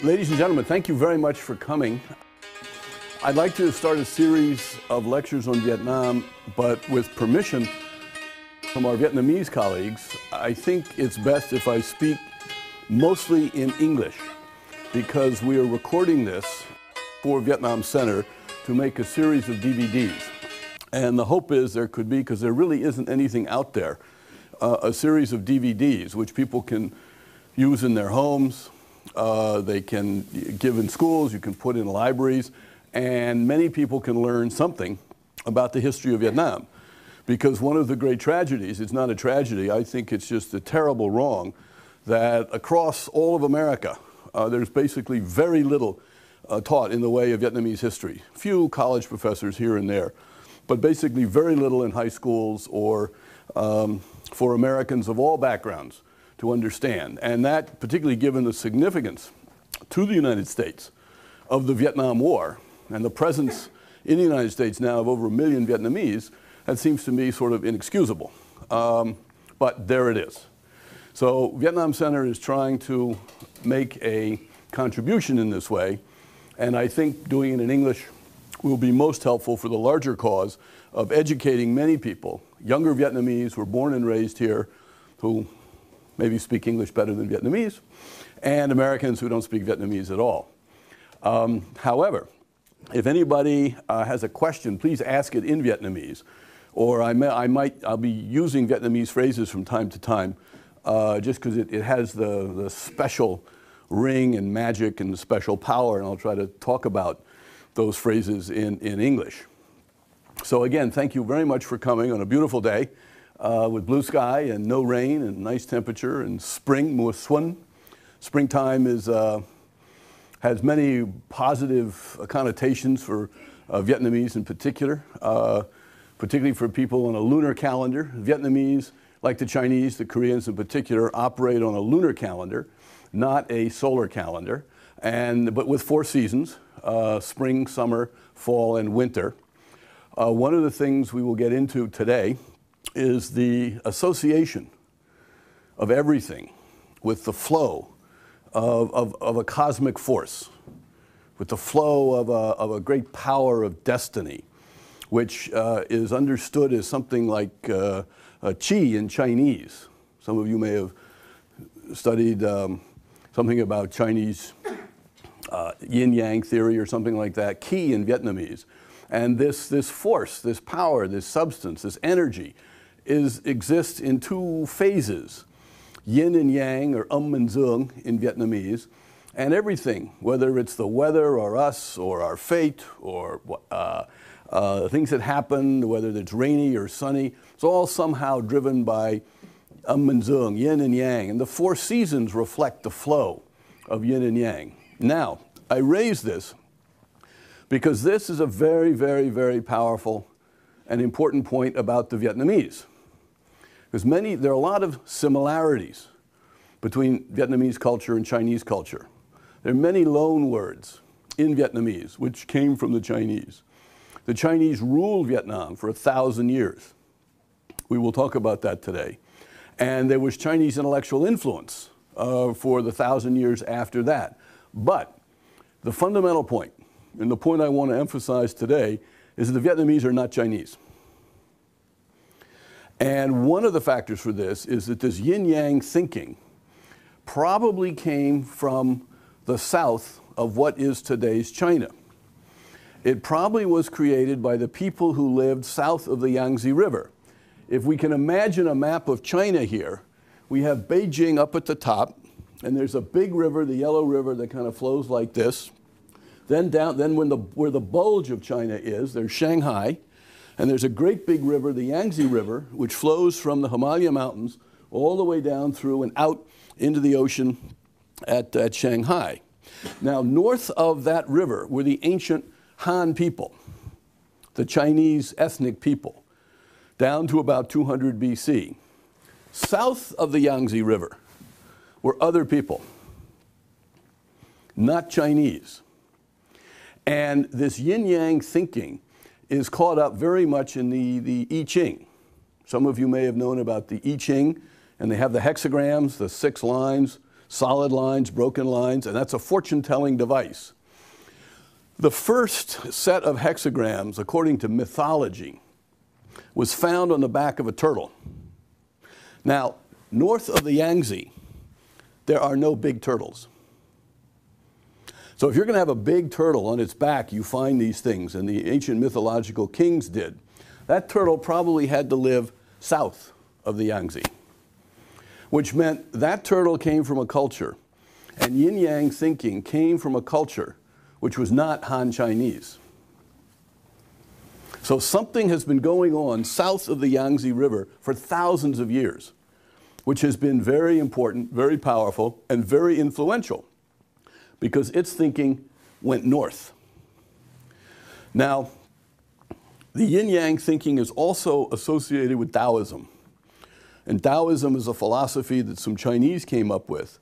Ladies and gentlemen, thank you very much for coming. I'd like to start a series of lectures on Vietnam, but with permission from our Vietnamese colleagues, I think it's best if I speak mostly in English, because we are recording this for Vietnam Center to make a series of DVDs. And the hope is there could be, because there really isn't anything out there, a series of DVDs which people can use in their homes, they can give in schools, you can put in libraries, and many people can learn something about the history of Vietnam. Because one of the great tragedies, it's not a tragedy, I think it's just a terrible wrong, that across all of America, there's basically very little taught in the way of Vietnamese history. Few college professors here and there, but basically very little in high schools or for Americans of all backgrounds to understand. And that, particularly given the significance to the United States of the Vietnam War and the presence in the United States now of over 1 million Vietnamese, that seems to me sort of inexcusable. But there it is. So Vietnam Center is trying to make a contribution in this way, and I think doing it in English will be most helpful for the larger cause of educating many people, younger Vietnamese who were born and raised here, who maybe speak English better than Vietnamese, and Americans who don't speak Vietnamese at all. However, if anybody has a question, please ask it in Vietnamese, or I'll be using Vietnamese phrases from time to time, just because it has the special ring and magic and the special power, and I'll try to talk about those phrases in English. So again, thank you very much for coming on a beautiful day with blue sky and no rain and nice temperature and spring, mùa xuân. Springtime has many positive connotations for Vietnamese in particular, particularly for people on a lunar calendar. Vietnamese, like the Chinese, the Koreans in particular, operate on a lunar calendar, not a solar calendar, but with 4 seasons, spring, summer, fall, and winter. One of the things we will get into today is the association of everything with the flow of a cosmic force, with the flow of a great power of destiny, which is understood as something like qi in Chinese. Some of you may have studied something about Chinese yin-yang theory or something like that, qi in Vietnamese. And this force, this power, this substance, this energy exists in 2 phases, yin and yang, or and dương in Vietnamese, and everything, whether it's the weather or us or our fate or things that happen, whether it's rainy or sunny, it's all somehow driven by and dương, yin and yang, and the 4 seasons reflect the flow of yin and yang. Now, I raise this because this is a very, very, very powerful and important point about the Vietnamese. Because there are a lot of similarities between Vietnamese culture and Chinese culture. There are many loan words in Vietnamese which came from the Chinese. The Chinese ruled Vietnam for 1,000 years. We will talk about that today. And there was Chinese intellectual influence for the 1,000 years after that. But the fundamental point, and the point I want to emphasize today, is that the Vietnamese are not Chinese. And one of the factors for this is that this yin-yang thinking probably came from the south of what is today's China. It probably was created by the people who lived south of the Yangtze River. If we can imagine a map of China here, we have Beijing up at the top, and there's a big river, the Yellow River, that kind of flows like this. Then where the bulge of China is, there's Shanghai, and there's a great big river, the Yangtze River, which flows from the Himalaya Mountains all the way down through and out into the ocean at Shanghai. Now, north of that river were the ancient Han people, the Chinese ethnic people, down to about 200 BC. South of the Yangtze River were other people, not Chinese. And this yin-yang thinking is caught up very much in the I Ching. Some of you may have known about the I Ching, and they have the hexagrams, the 6 lines, solid lines, broken lines, and that's a fortune-telling device. The first set of hexagrams, according to mythology, was found on the back of a turtle. Now, north of the Yangtze, there are no big turtles. So if you're going to have a big turtle on its back, you find these things, and the ancient mythological kings did. That turtle probably had to live south of the Yangtze, which meant that turtle came from a culture, and yin-yang thinking came from a culture which was not Han Chinese. So something has been going on south of the Yangtze River for thousands of years, which has been very important, very powerful, and very influential, because its thinking went north. Now, the yin-yang thinking is also associated with Taoism. And Taoism is a philosophy that some Chinese came up with.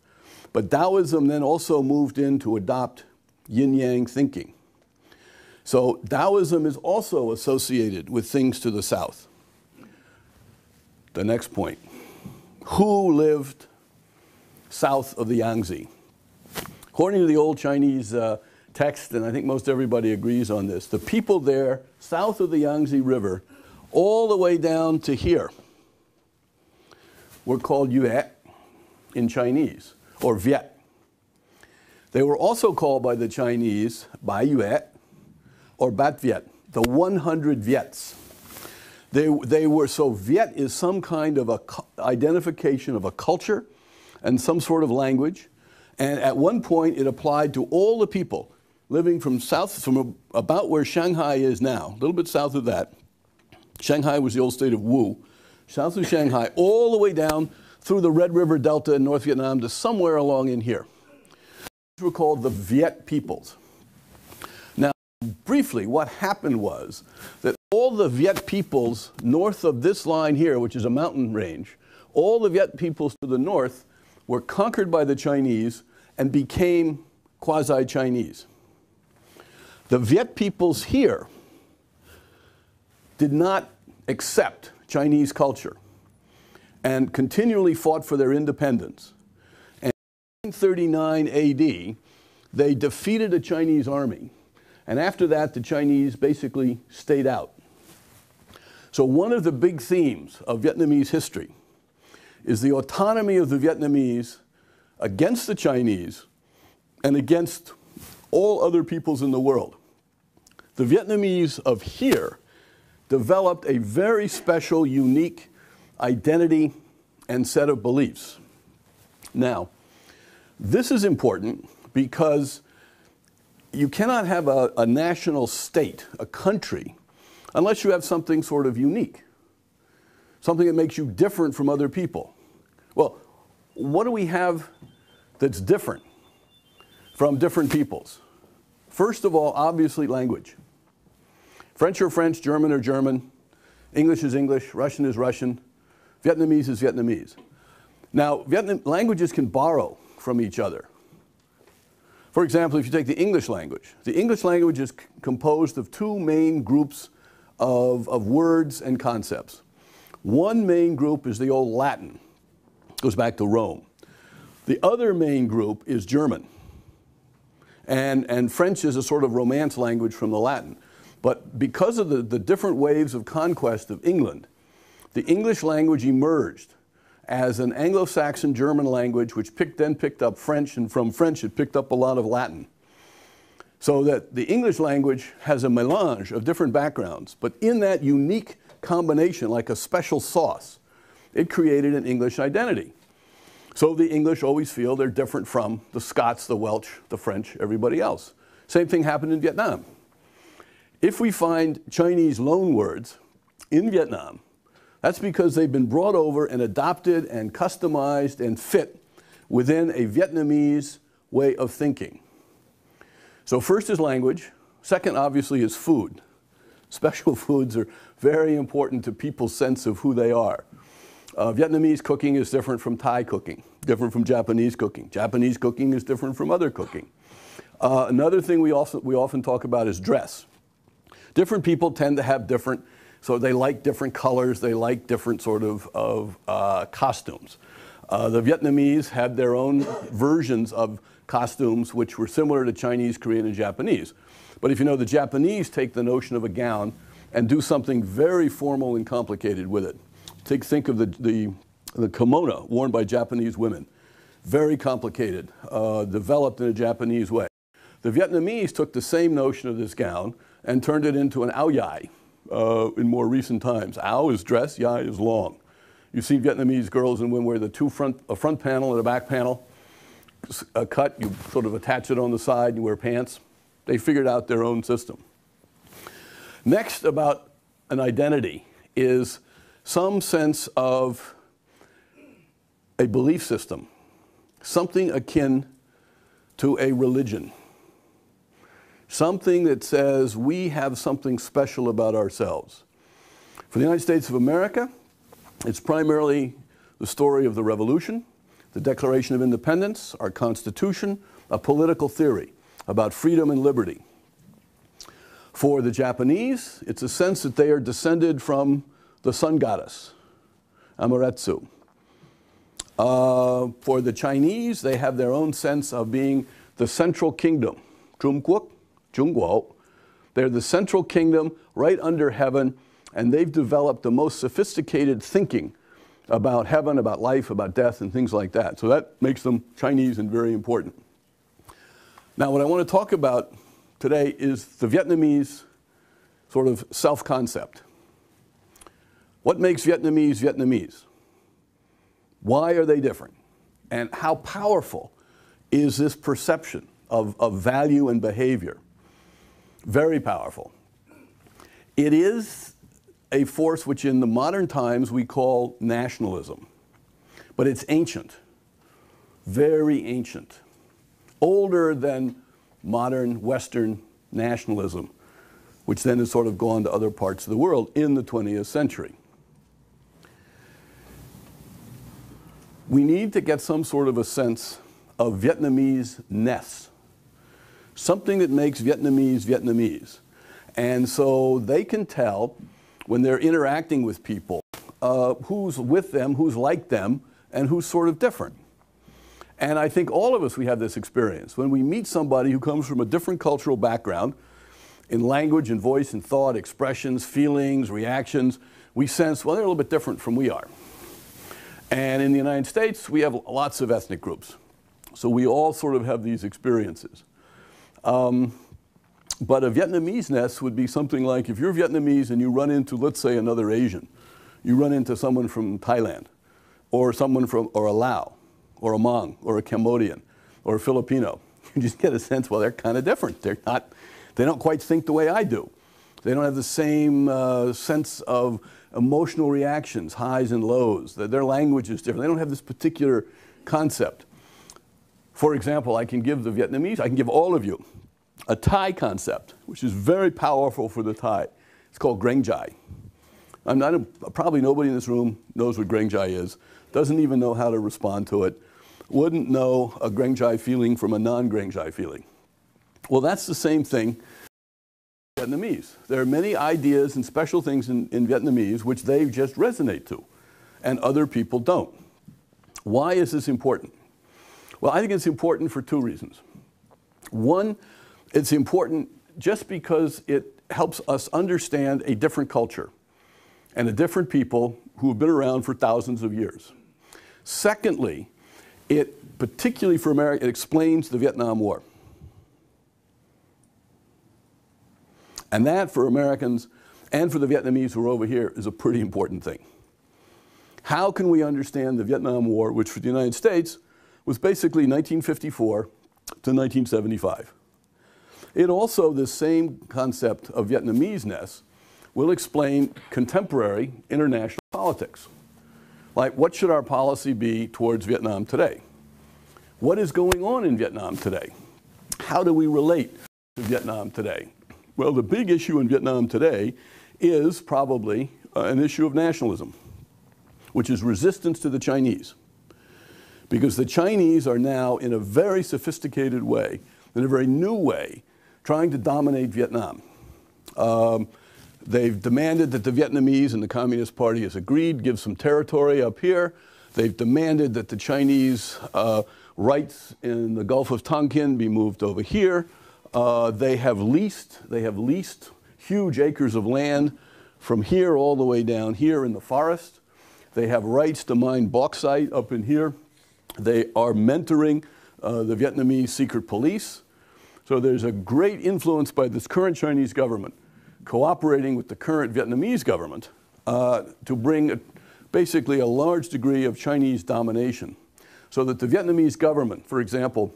But Taoism then also moved in to adopt yin-yang thinking. So Taoism is also associated with things to the south. The next point. Who lived south of the Yangtze? According to the old Chinese text, and I think most everybody agrees on this, the people there south of the Yangtze River, all the way down to here, were called Yue in Chinese, or Viet. They were also called by the Chinese Bai Yue or Bat Viet, the 100 Viets. They were, so Viet is some kind of identification of a culture and some sort of language. And at one point, it applied to all the people living from about where Shanghai is now, a little bit south of that. Shanghai was the old state of Wu. South of Shanghai, all the way down through the Red River Delta in North Vietnam to somewhere along in here. These were called the Viet peoples. Now, briefly, what happened was that all the Viet peoples north of this line here, which is a mountain range, all the Viet peoples to the north were conquered by the Chinese and became quasi-Chinese. The Viet peoples here did not accept Chinese culture and continually fought for their independence. And in 1939 AD, they defeated a Chinese army. And after that, the Chinese basically stayed out. So one of the big themes of Vietnamese history is the autonomy of the Vietnamese against the Chinese and against all other peoples in the world. The Vietnamese of here developed a very special, unique identity and set of beliefs. Now, this is important because you cannot have a national state, a country, unless you have something sort of unique, something that makes you different from other people. Well, what do we have that's different from different peoples? First of all, obviously, language. French or French, German or German, English is English, Russian is Russian, Vietnamese is Vietnamese. Now, languages can borrow from each other. For example, if you take the English language is composed of two main groups of words and concepts. One main group is the old Latin, goes back to Rome. The other main group is German. And French is a sort of Romance language from the Latin. But because of the different waves of conquest of England, the English language emerged as an Anglo-Saxon German language, which then picked up French, and from French it picked up a lot of Latin. So that the English language has a melange of different backgrounds, but in that unique combination, like a special sauce, it created an English identity. So the English always feel they're different from the Scots, the Welsh, the French, everybody else. Same thing happened in Vietnam. If we find Chinese loanwords in Vietnam, that's because they've been brought over and adopted and customized and fit within a Vietnamese way of thinking. So first is language. Second, obviously, is food. Special foods are very important to people's sense of who they are. Vietnamese cooking is different from Thai cooking, different from Japanese cooking. Japanese cooking is different from other cooking. Another thing we often talk about is dress. Different people tend to have different So they like different colors, they like different sort of costumes. The Vietnamese had their own versions of costumes which were similar to Chinese, Korean, and Japanese. But if you know, the Japanese take the notion of a gown and do something very formal and complicated with it. Think of the kimono worn by Japanese women. Very complicated, developed in a Japanese way. The Vietnamese took the same notion of this gown and turned it into an áo dài in more recent times. Áo is dress, yai is long. You see Vietnamese girls and women wear a front panel and a back panel. A cut, you sort of attach it on the side, and you wear pants. They figured out their own system. Next, about an identity is some sense of a belief system, something akin to a religion, something that says we have something special about ourselves. For the United States of America, it's primarily the story of the Revolution, the Declaration of Independence, our Constitution, a political theory about freedom and liberty. For the Japanese, it's a sense that they are descended from the sun goddess, Amaterasu. For the Chinese, they have their own sense of being the central kingdom, Zhongguo, Zhongguo. They're the central kingdom right under heaven, and they've developed the most sophisticated thinking about heaven, about life, about death, and things like that. So that makes them Chinese and very important. Now, what I want to talk about today is the Vietnamese sort of self-concept. What makes Vietnamese Vietnamese? Why are they different? And how powerful is this perception of value and behavior? Very powerful. It is a force which in the modern times we call nationalism. But it's ancient, very ancient, older than modern Western nationalism, which then has sort of gone to other parts of the world in the 20th century. We need to get some sort of a sense of Vietnamese-ness, something that makes Vietnamese Vietnamese. And so they can tell when they're interacting with people who's with them, who's like them, and who's sort of different. And I think all of us, we have this experience. When we meet somebody who comes from a different cultural background, in language and voice and thought, expressions, feelings, reactions, we sense, well, they're a little bit different from we are. And in the United States, we have lots of ethnic groups. So we all sort of have these experiences. But a Vietnamese-ness would be something like if you're Vietnamese and you run into, let's say, another Asian. You run into someone from Thailand, or someone from, or a Lao, or a Hmong, or a Cambodian, or a Filipino. You just get a sense, well, they're kind of different. They don't quite think the way I do. They don't have the same sense of emotional reactions, highs and lows. Their language is different. They don't have this particular concept. For example, I can give the Vietnamese, I can give all of you a Thai concept, which is very powerful for the Thai. It's called Greng Jai. Probably nobody in this room knows what Greng Jai is, doesn't even know how to respond to it, wouldn't know a Greng Jai feeling from a non-Greng Jai feeling. Well, that's the same thing in Vietnamese. There are many ideas and special things in Vietnamese which they just resonate to, and other people don't. Why is this important? Well, I think it's important for two reasons. One, it's important just because it helps us understand a different culture and a different people who have been around for thousands of years. Secondly, it, particularly for America, it explains the Vietnam War. And that, for Americans and for the Vietnamese who are over here, is a pretty important thing. How can we understand the Vietnam War, which for the United States was basically 1954 to 1975? It also, the same concept of Vietnamese-ness, will explain contemporary international politics. Like, what should our policy be towards Vietnam today? What is going on in Vietnam today? How do we relate to Vietnam today? Well, the big issue in Vietnam today is probably an issue of nationalism, which is resistance to the Chinese. Because the Chinese are now, in a very sophisticated way, in a very new way, trying to dominate Vietnam. They've demanded that the Vietnamese and the Communist Party has agreed, give some territory up here. They've demanded that the Chinese rights in the Gulf of Tonkin be moved over here. They have leased huge acres of land from here all the way down here in the forest. They have rights to mine bauxite up in here. They are mentoring the Vietnamese secret police. So there's a great influence by this current Chinese government cooperating with the current Vietnamese government to bring basically a large degree of Chinese domination. So that the Vietnamese government, for example,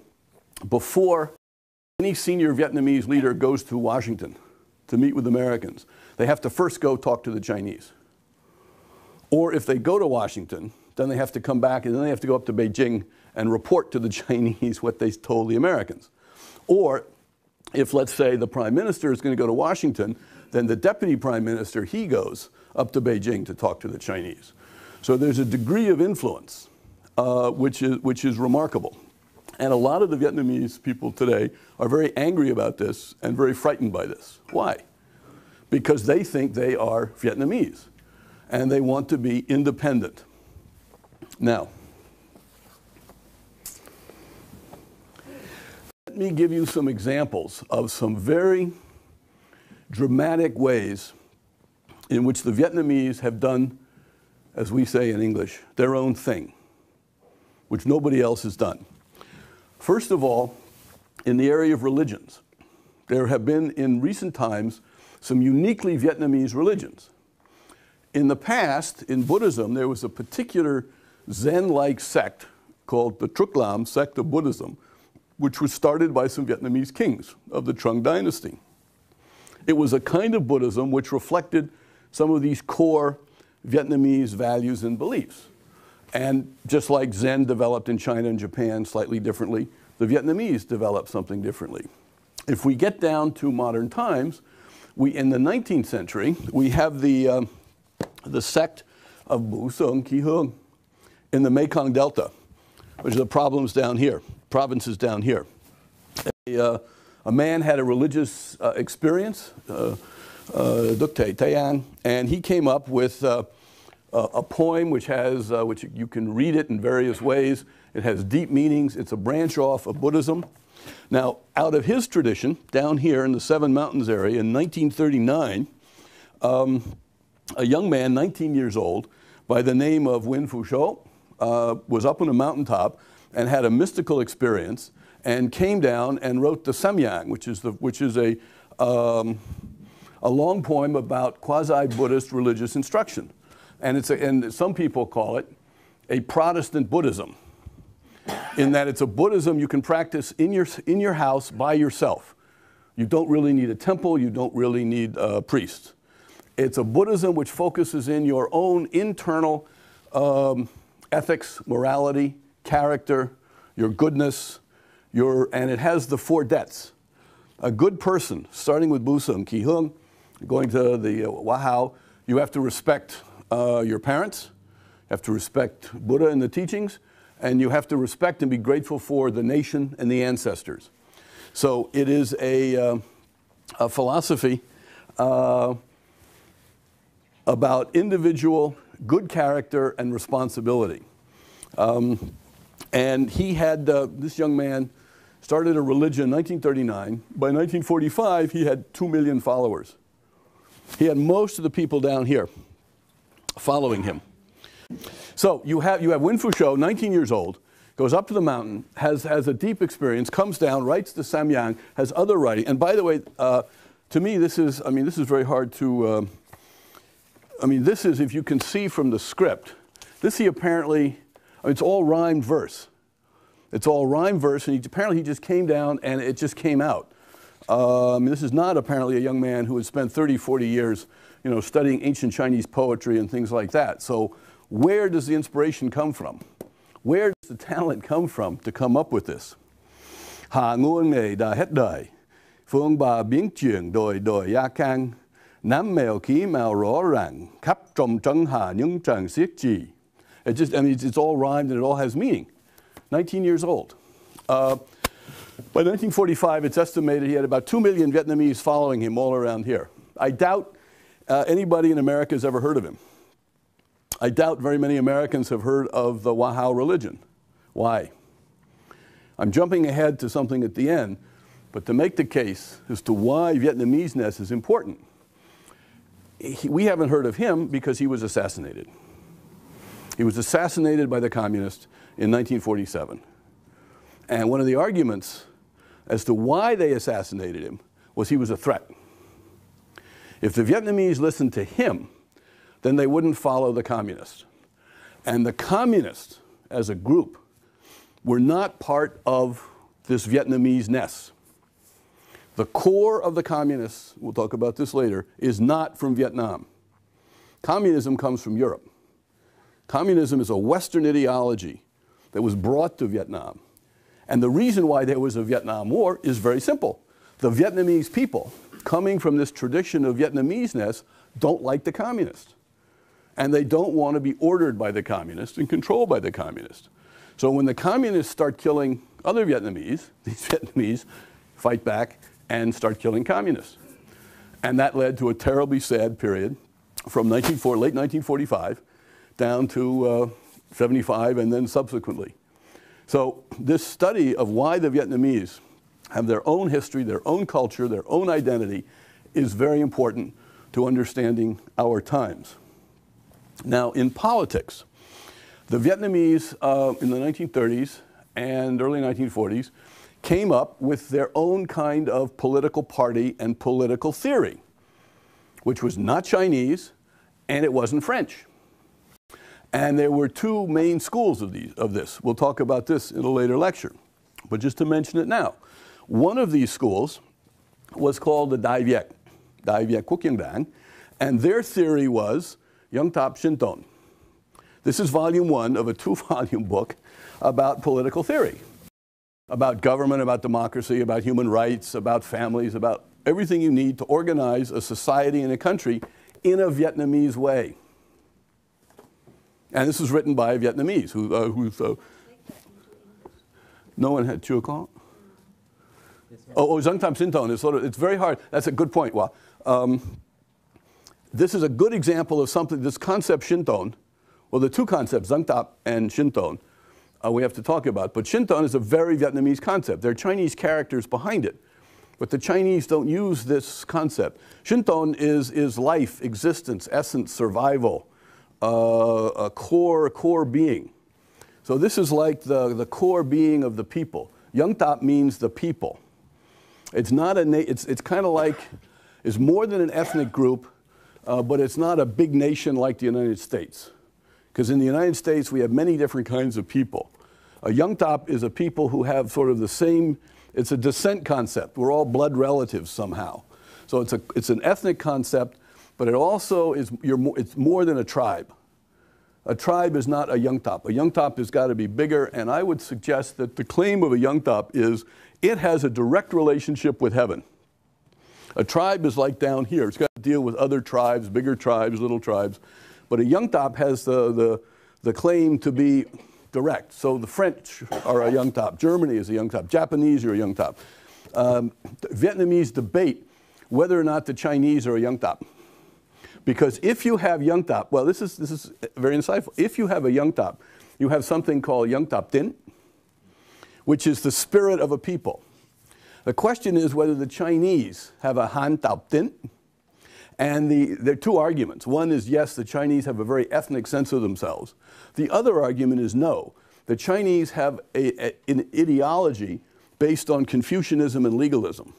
before any senior Vietnamese leader goes to Washington to meet with Americans, they have to first go talk to the Chinese. Or if they go to Washington, then they have to come back and then they have to go up to Beijing and report to the Chinese what they told the Americans. Or if, let's say, the prime minister is going to go to Washington, then the deputy prime minister, he goes up to Beijing to talk to the Chinese. So there's a degree of influence which is remarkable. And a lot of the Vietnamese people today are very angry about this and very frightened by this. Why? Because they think they are Vietnamese and they want to be independent. Now, let me give you some examples of some very dramatic ways in which the Vietnamese have done, as we say in English, their own thing, which nobody else has done. First of all, in the area of religions, there have been in recent times some uniquely Vietnamese religions. In the past, in Buddhism, there was a particular Zen-like sect called the Truc Lam sect of Buddhism, which was started by some Vietnamese kings of the Trung Dynasty. It was a kind of Buddhism which reflected some of these core Vietnamese values and beliefs. And just like Zen developed in China and Japan slightly differently, the Vietnamese developed something differently. If we get down to modern times, in the 19th century, we have the sect of Bu Sung Ki Hung in the Mekong Delta, which are the provinces down here. A man had a religious experience, Duc Te Tayang, and he came up with a poem which you can read it in various ways. It has deep meanings. It's a branch off of Buddhism. Now, out of his tradition, down here in the Seven Mountains area in 1939, a young man, 19 years old, by the name of Win Fu Shou, was up on a mountaintop and had a mystical experience and came down and wrote the Samyang, which is a long poem about quasi-Buddhist religious instruction. And some people call it a Protestant Buddhism, in that it's a Buddhism you can practice in your house by yourself. You don't really need a temple, you don't really need a priest. It's a Buddhism which focuses in your own internal ethics, morality, character, your goodness, and it has the four debts. A good person, starting with Bu Sung Ki Hung, going to the Wahao, you have to respect your parents, you have to respect Buddha and the teachings, and you have to respect and be grateful for the nation and the ancestors. So it is a philosophy about individual good character and responsibility. And he had, this young man started a religion in 1939. By 1945, he had 2 million followers. He had most of the people down here following him. So you have Win Fu Shou, 19 years old, goes up to the mountain, has a deep experience, comes down, writes the Samyang, has other writing. And by the way, to me, this is very hard to, this is, if you can see from the script, he apparently, it's all rhymed verse. It's all rhymed verse, and apparently he just came down and it just came out. This is not apparently a young man who has spent 30, 40 years, studying ancient Chinese poetry and things like that. So where does the inspiration come from? Where does the talent come from to come up with this? Hà nguồn nghề đã hết đời, phương bà biến chuyển đồi đồi gia khang, nám mèo khí mèo rõ ràng, khắp trong trấn hà những tràng xiết trì. It's all rhymed and it all has meaning. 19 years old. By 1945, it's estimated he had about 2 million Vietnamese following him all around here. I doubt, anybody in America has ever heard of him. I doubt very many Americans have heard of the Wahao religion. Why? I'm jumping ahead to something at the end, but to make the case as to why Vietnamese-ness is important. We haven't heard of him because he was assassinated. He was assassinated by the communists in 1947. And one of the arguments as to why they assassinated him was he was a threat. If the Vietnamese listened to him, then they wouldn't follow the communists. And the communists, as a group, were not part of this Vietnamese-ness. The core of the communists, we'll talk about this later, is not from Vietnam. Communism comes from Europe. Communism is a Western ideology that was brought to Vietnam. And the reason why there was a Vietnam War is very simple. The Vietnamese people, coming from this tradition of Vietnamese-ness, don't like the communists. And they don't want to be ordered by the communists and controlled by the communists. So when the communists start killing other Vietnamese, these Vietnamese fight back and start killing communists. And that led to a terribly sad period from late 1945 down to 75 and then subsequently. So this study of why the Vietnamese have their own history, their own culture, their own identity is very important to understanding our times. Now, in politics, the Vietnamese in the 1930s and early 1940s came up with their own kind of political party and political theory, which was not Chinese and it wasn't French. And there were two main schools of this. We'll talk about this in a later lecture, but just to mention it now. One of these schools was called the Dai Viet Quốc Giang Đảng, and their theory was Yung Tap Shin Ton. This is volume 1 of a 2-volume book about political theory, about government, about democracy, about human rights, about families, about everything you need to organize a society and a country in a Vietnamese way. And this was written by a Vietnamese no one had Chua Con? Zhang Tam Sin Ton is it's very hard. That's a good point. Well, this is a good example of something, this concept Shin Ton. Well, the two concepts, Zhang Tap and Shin Ton, we have to talk about. But Shin Ton is a very Vietnamese concept. There are Chinese characters behind it. But the Chinese don't use this concept. Shin Ton is life, existence, essence, survival, a core being. So this is like the core being of the people. Yung Tap means the people. It's not it's kind of like, it's more than an ethnic group, but it's not a big nation like the United States. Because in the United States, we have many different kinds of people. A Yung Tap is a people who have sort of the same, it's a descent concept. We're all blood relatives somehow. So it's an ethnic concept, but it also is, it's more than a tribe. A tribe is not a Yung Tap. A Yung Tap has got to be bigger, and I would suggest that the claim of a Yung Tap is it has a direct relationship with heaven. A tribe is like down here. It's got to deal with other tribes, bigger tribes, little tribes. But a Yung Tap has the claim to be direct. So the French are a Yung Tap. Germany is a Yung Tap. Japanese are a Yung Tap. Vietnamese debate whether or not the Chinese are a Yung Tap. Because if you have Yung Tap, well, this is very insightful. If you have a Yung Tap, you have something called Yung Tap Tin, which is the spirit of a people. The question is whether the Chinese have a Han Tap Tin. And there are two arguments. One is, yes, the Chinese have a very ethnic sense of themselves. The other argument is no. The Chinese have an ideology based on Confucianism and legalism.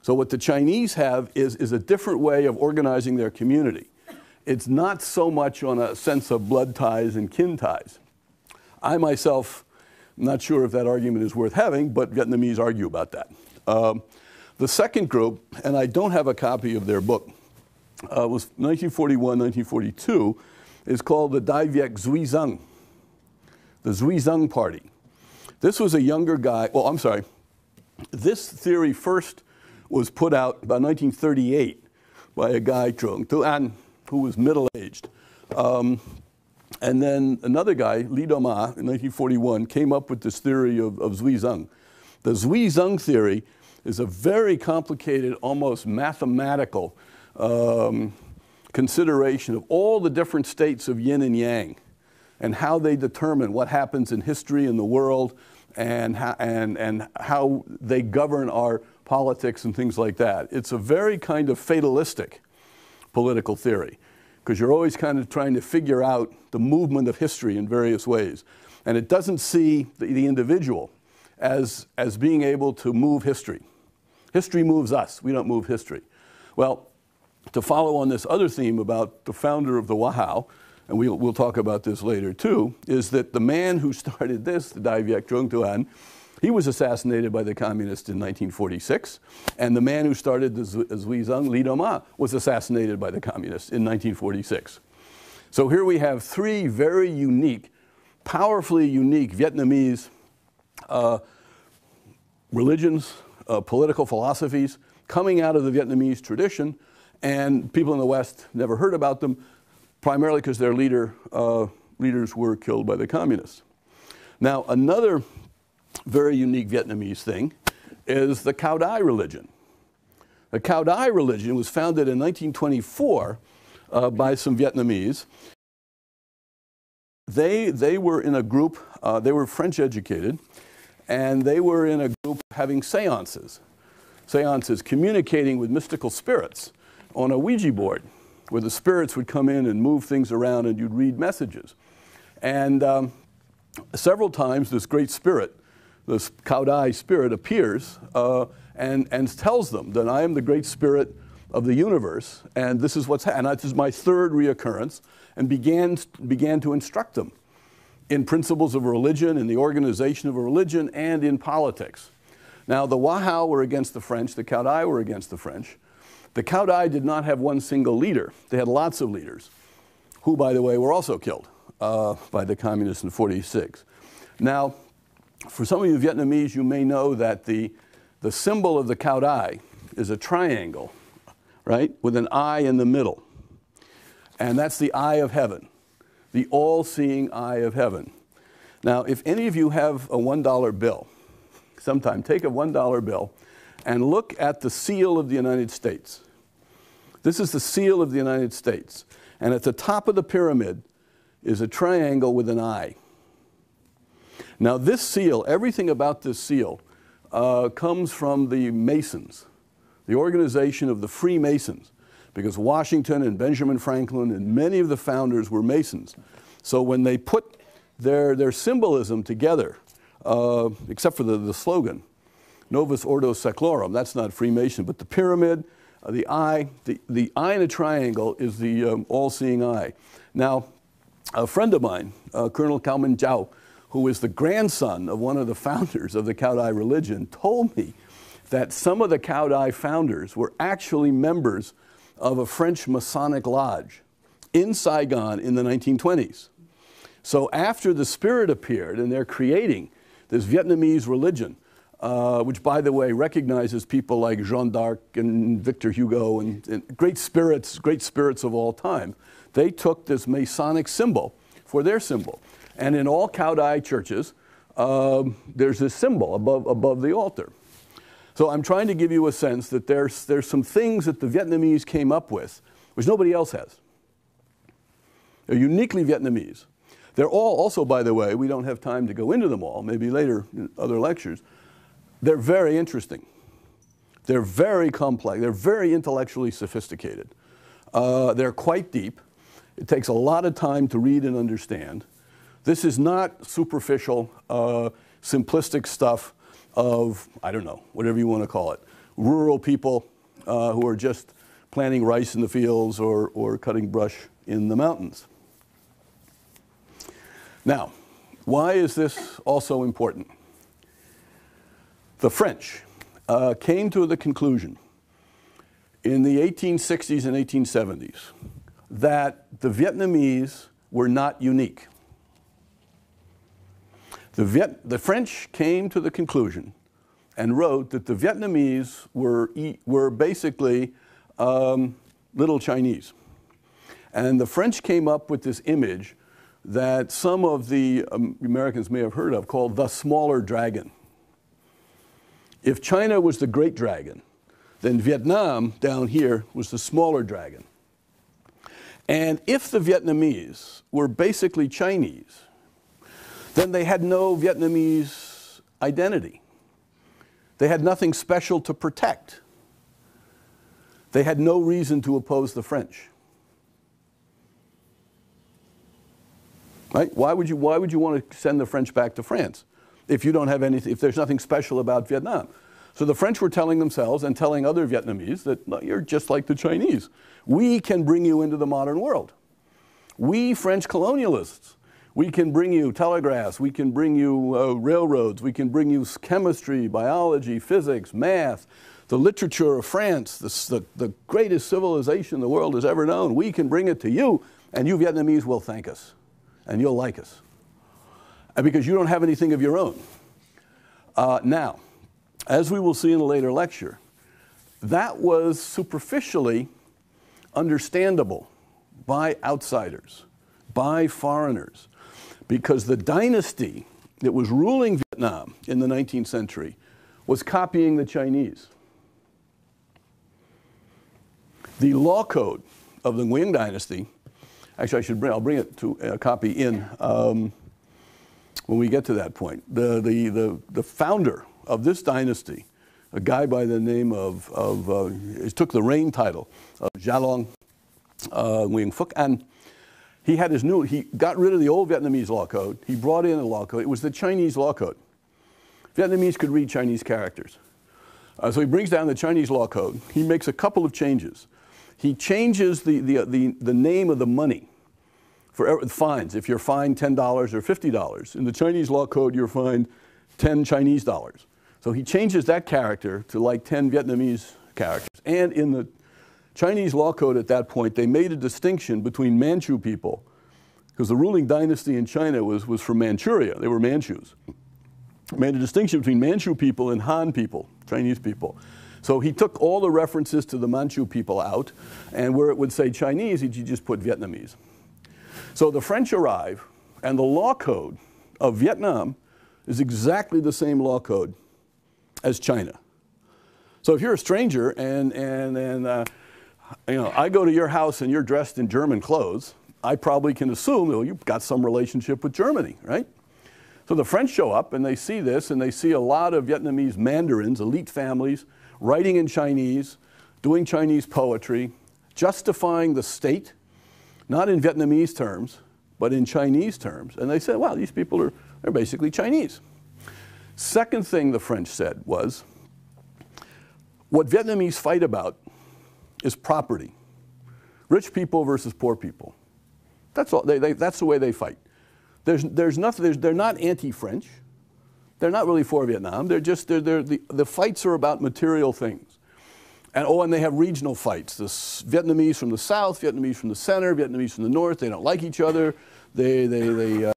So what the Chinese have is a different way of organizing their community. It's not so much on a sense of blood ties and kin ties. I myself, am not sure if that argument is worth having, but Vietnamese argue about that. The second group, and I don't have a copy of their book, was 1941, 1942, is called the Dai Viet Zui Zung, the Zui Zung Party. This was a younger guy, well, I'm sorry, this theory first was put out about 1938 by a guy, Trung Tu An, who was middle-aged. And then another guy, Li Do Ma, in 1941, came up with this theory of Zui Zung. The Zui Zung theory is a very complicated, almost mathematical consideration of all the different states of yin and yang and how they determine what happens in history in the world and how they govern our politics and things like that. It's a very kind of fatalistic political theory, because you're always kind of trying to figure out the movement of history in various ways. And it doesn't see the individual as being able to move history. History moves us, we don't move history. Well, to follow on this other theme about the founder of the Wahao, and we'll talk about this later too, is that the man who started this, the Dai Viet Trung Tuan, he was assassinated by the communists in 1946, and the man who started the Zuizang, Li Doma, was assassinated by the communists in 1946. So here we have three very unique, powerfully unique Vietnamese religions, political philosophies coming out of the Vietnamese tradition, and people in the West never heard about them, primarily because their leaders were killed by the communists. Now, another very unique Vietnamese thing is the Cao Dai religion. The Cao Dai religion was founded in 1924 by some Vietnamese. They were in a group, they were French educated, and they were in a group having seances. Seances, communicating with mystical spirits on a Ouija board, where the spirits would come in and move things around and you'd read messages. And several times this great spirit, this Cao Dai spirit, appears and tells them that I am the great spirit of the universe, and this is what's happening. This is my third reoccurrence, and began to instruct them in principles of religion, in the organization of a religion, and in politics. Now, the Wahao were against the French, the Cao Dai were against the French. The Cao Dai did not have one single leader. They had lots of leaders, who, by the way, were also killed by the communists in '46. Now, for some of you Vietnamese, you may know that the symbol of the Cao Dai is a triangle, right, with an eye in the middle. And that's the eye of heaven, the all-seeing eye of heaven. Now, if any of you have a $1 bill, sometime take a $1 bill and look at the seal of the United States. This is the seal of the United States. And at the top of the pyramid is a triangle with an eye. Now this seal, everything about this seal comes from the Masons, the organization of the Freemasons, because Washington and Benjamin Franklin and many of the founders were Masons. So when they put their symbolism together, except for the slogan, Novus Ordo Seclorum, that's not Freemason, but the pyramid, the eye in a triangle is the all-seeing eye. Now, a friend of mine, Colonel Cao Min Chau, who is the grandson of one of the founders of the Cao Dai religion, told me that some of the Cao Dai founders were actually members of a French Masonic lodge in Saigon in the 1920s. So after the spirit appeared and they're creating this Vietnamese religion, which, by the way, recognizes people like Jeanne d'Arc and Victor Hugo and great spirits of all time, they took this Masonic symbol for their symbol. And in all Cao Dai churches, there's this symbol above the altar. So I'm trying to give you a sense that there's some things that the Vietnamese came up with, which nobody else has. They're uniquely Vietnamese. They're all also, by the way, we don't have time to go into them all, maybe later in other lectures. They're very interesting. They're very complex. They're very intellectually sophisticated. They're quite deep. It takes a lot of time to read and understand. This is not superficial, simplistic stuff of, I don't know, whatever you want to call it, rural people who are just planting rice in the fields or cutting brush in the mountains. Now, why is this also important? The French came to the conclusion in the 1860s and 1870s that the Vietnamese were not unique. The French came to the conclusion and wrote that the Vietnamese were basically little Chinese. And the French came up with this image that some of the Americans may have heard of called the smaller dragon. If China was the great dragon, then Vietnam down here was the smaller dragon. And if the Vietnamese were basically Chinese, then they had no Vietnamese identity. They had nothing special to protect. They had no reason to oppose the French. Right? Why would you want to send the French back to France if you don't have anything, if there's nothing special about Vietnam? So the French were telling themselves and telling other Vietnamese that, no, you're just like the Chinese. We can bring you into the modern world. We French colonialists, we can bring you telegraphs, we can bring you railroads, we can bring you chemistry, biology, physics, math, the literature of France, the greatest civilization the world has ever known. We can bring it to you, and you Vietnamese will thank us, and you'll like us. And because you don't have anything of your own. Now, as we will see in a later lecture, that was superficially understandable by outsiders, by foreigners, because the dynasty that was ruling Vietnam in the 19th century was copying the Chinese. The law code of the Nguyen dynasty, actually I'll bring it to a copy in when we get to that point. The founder of this dynasty, a guy by the name of he took the reign title of Jalong Nguyen Phuc, and he got rid of the old Vietnamese law code. He brought in a law code. It was the Chinese law code. Vietnamese could read Chinese characters. So he brings down the Chinese law code. He makes a couple of changes. He changes the name of the money for fines. If you're fined $10 or $50, in the Chinese law code you're fined 10 Chinese dollars. So he changes that character to like 10 Vietnamese characters. And in the Chinese law code at that point, they made a distinction between Manchu people, because the ruling dynasty in China was from Manchuria. They were Manchus. Made a distinction between Manchu people and Han people, Chinese people. So he took all the references to the Manchu people out, and where it would say Chinese, he just put Vietnamese. So the French arrive, and the law code of Vietnam is exactly the same law code as China. So if you're a stranger and I go to your house and you're dressed in German clothes, I probably can assume, well, you've got some relationship with Germany, right? So the French show up and they see this, and they see a lot of Vietnamese mandarins, elite families, writing in Chinese, doing Chinese poetry, justifying the state, not in Vietnamese terms, but in Chinese terms. And they said, wow, these people they're basically Chinese. Second thing the French said was, what Vietnamese fight about is property. Rich people versus poor people. That's all. That's the way they fight. There's nothing. They're not anti-French. They're not really for Vietnam. The fights are about material things. And they have regional fights. The Vietnamese from the south, Vietnamese from the center, Vietnamese from the north. They don't like each other. They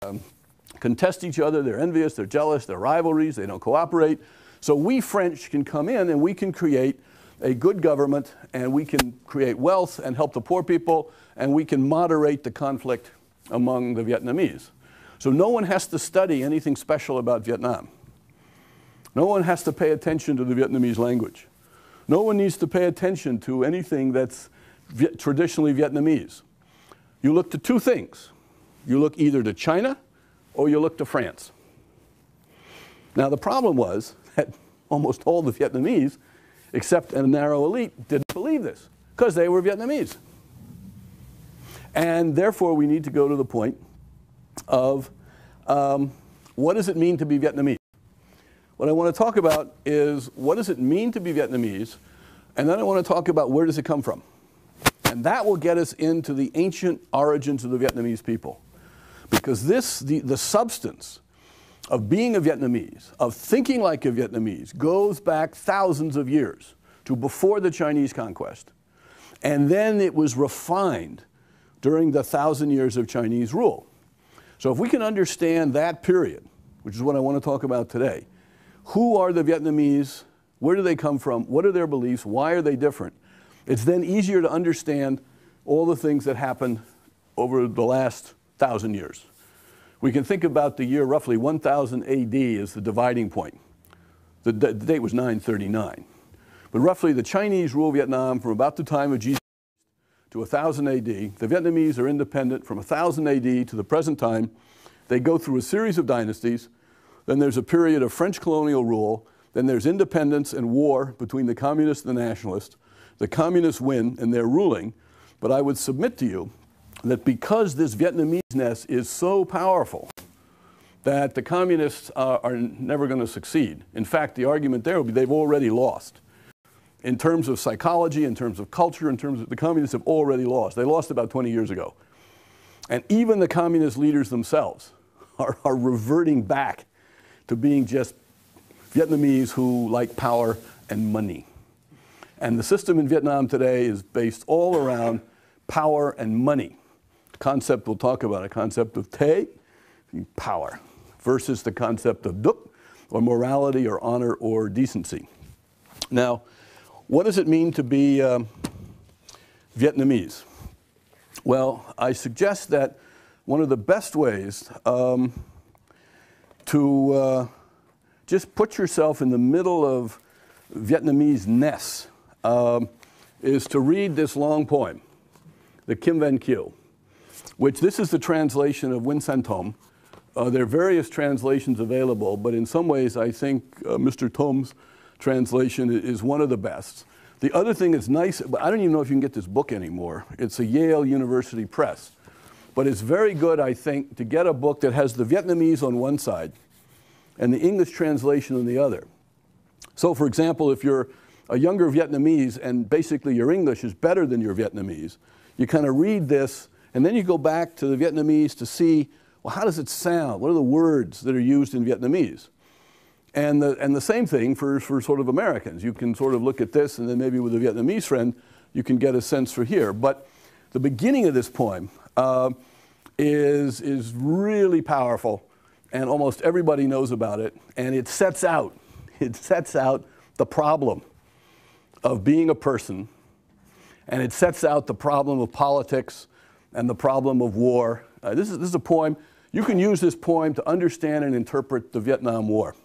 contest each other. They're envious. They're jealous. They're rivalries. They don't cooperate. So we French can come in and we can create a good government, and we can create wealth and help the poor people, and we can moderate the conflict among the Vietnamese. So no one has to study anything special about Vietnam. No one has to pay attention to the Vietnamese language. No one needs to pay attention to anything that's traditionally Vietnamese. You look to two things. You look either to China or you look to France. Now the problem was that almost all the Vietnamese, except a narrow elite, didn't believe this, because they were Vietnamese. And therefore, we need to go to the point of what does it mean to be Vietnamese? What I want to talk about is what does it mean to be Vietnamese, and then I want to talk about where does it come from. And that will get us into the ancient origins of the Vietnamese people. Because the substance of being a Vietnamese, of thinking like a Vietnamese, goes back thousands of years to before the Chinese conquest. And then it was refined during the 1,000 years of Chinese rule. So if we can understand that period, which is what I want to talk about today, who are the Vietnamese, where do they come from, what are their beliefs, why are they different, it's then easier to understand all the things that happened over the last 1,000 years. We can think about the year roughly 1000 AD as the dividing point. The date was 939. But roughly the Chinese rule Vietnam from about the time of Jesus to 1000 AD. The Vietnamese are independent from 1000 AD to the present time. They go through a series of dynasties. Then there's a period of French colonial rule. Then there's independence and war between the communists and the nationalists. The communists win and they're ruling. But I would submit to you that because this Vietnamese nest is so powerful that the communists are never going to succeed. In fact, the argument there will be they've already lost. In terms of psychology, in terms of culture, in terms of the communists have already lost. They lost about 20 years ago. And even the communist leaders themselves are reverting back to being just Vietnamese who like power and money. And the system in Vietnam today is based all around power and money. The concept we'll talk about, a concept of Te, power, versus the concept of Duc, or morality or honor or decency. Now, what does it mean to be Vietnamese? Well, I suggest that one of the best ways to just put yourself in the middle of Vietnamese ness is to read this long poem, the Kim Ven Kieu, which this is the translation of Win San Tom. There are various translations available, but in some ways I think Mr. Tom's translation is one of the best. The other thing that's nice, but I don't even know if you can get this book anymore. It's a Yale University Press. But it's very good, I think, to get a book that has the Vietnamese on one side and the English translation on the other. So, for example, if you're a younger Vietnamese and basically your English is better than your Vietnamese, you kind of read this and then you go back to the Vietnamese to see, well, how does it sound? What are the words that are used in Vietnamese? And the same thing for sort of Americans. You can sort of look at this and then maybe with a Vietnamese friend, you can get a sense for here. But the beginning of this poem is really powerful and almost everybody knows about it. And it sets out the problem of being a person, and it sets out the problem of politics and the problem of war. This is a poem. You can use this poem to understand and interpret the Vietnam War.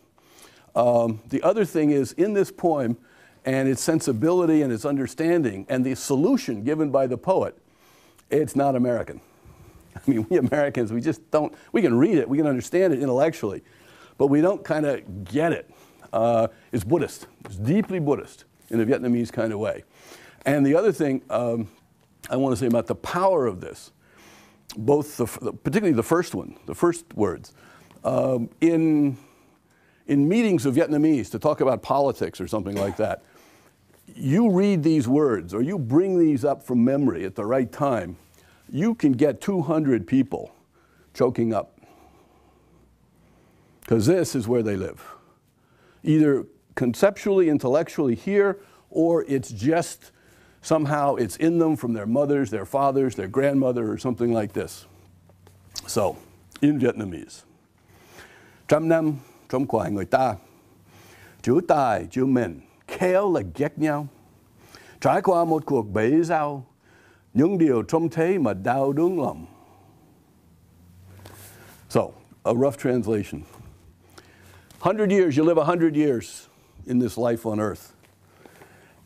The other thing is, in this poem, and its sensibility and its understanding, and the solution given by the poet, it's not American. I mean, we Americans, we just don't, we can read it, we can understand it intellectually, but we don't kind of get it. It's Buddhist. It's deeply Buddhist in a Vietnamese kind of way. And the other thing I want to say about the power of this, both particularly the first one, the first words, in meetings of Vietnamese to talk about politics or something like that, you read these words or you bring these up from memory at the right time, you can get 200 people choking up. Because this is where they live. Either conceptually, intellectually here, or it's just somehow it's in them from their mothers, their fathers, their grandmother, or something like this. So, in Vietnamese. Trăm năm trong khoải người ta, chữ tài, chữ mệnh, khéo là ghét nhau. Trải qua một cuộc bể dao, những điều trông thế mà đau đớn lòng. So, a rough translation. 100 years, you live 100 years in this life on earth.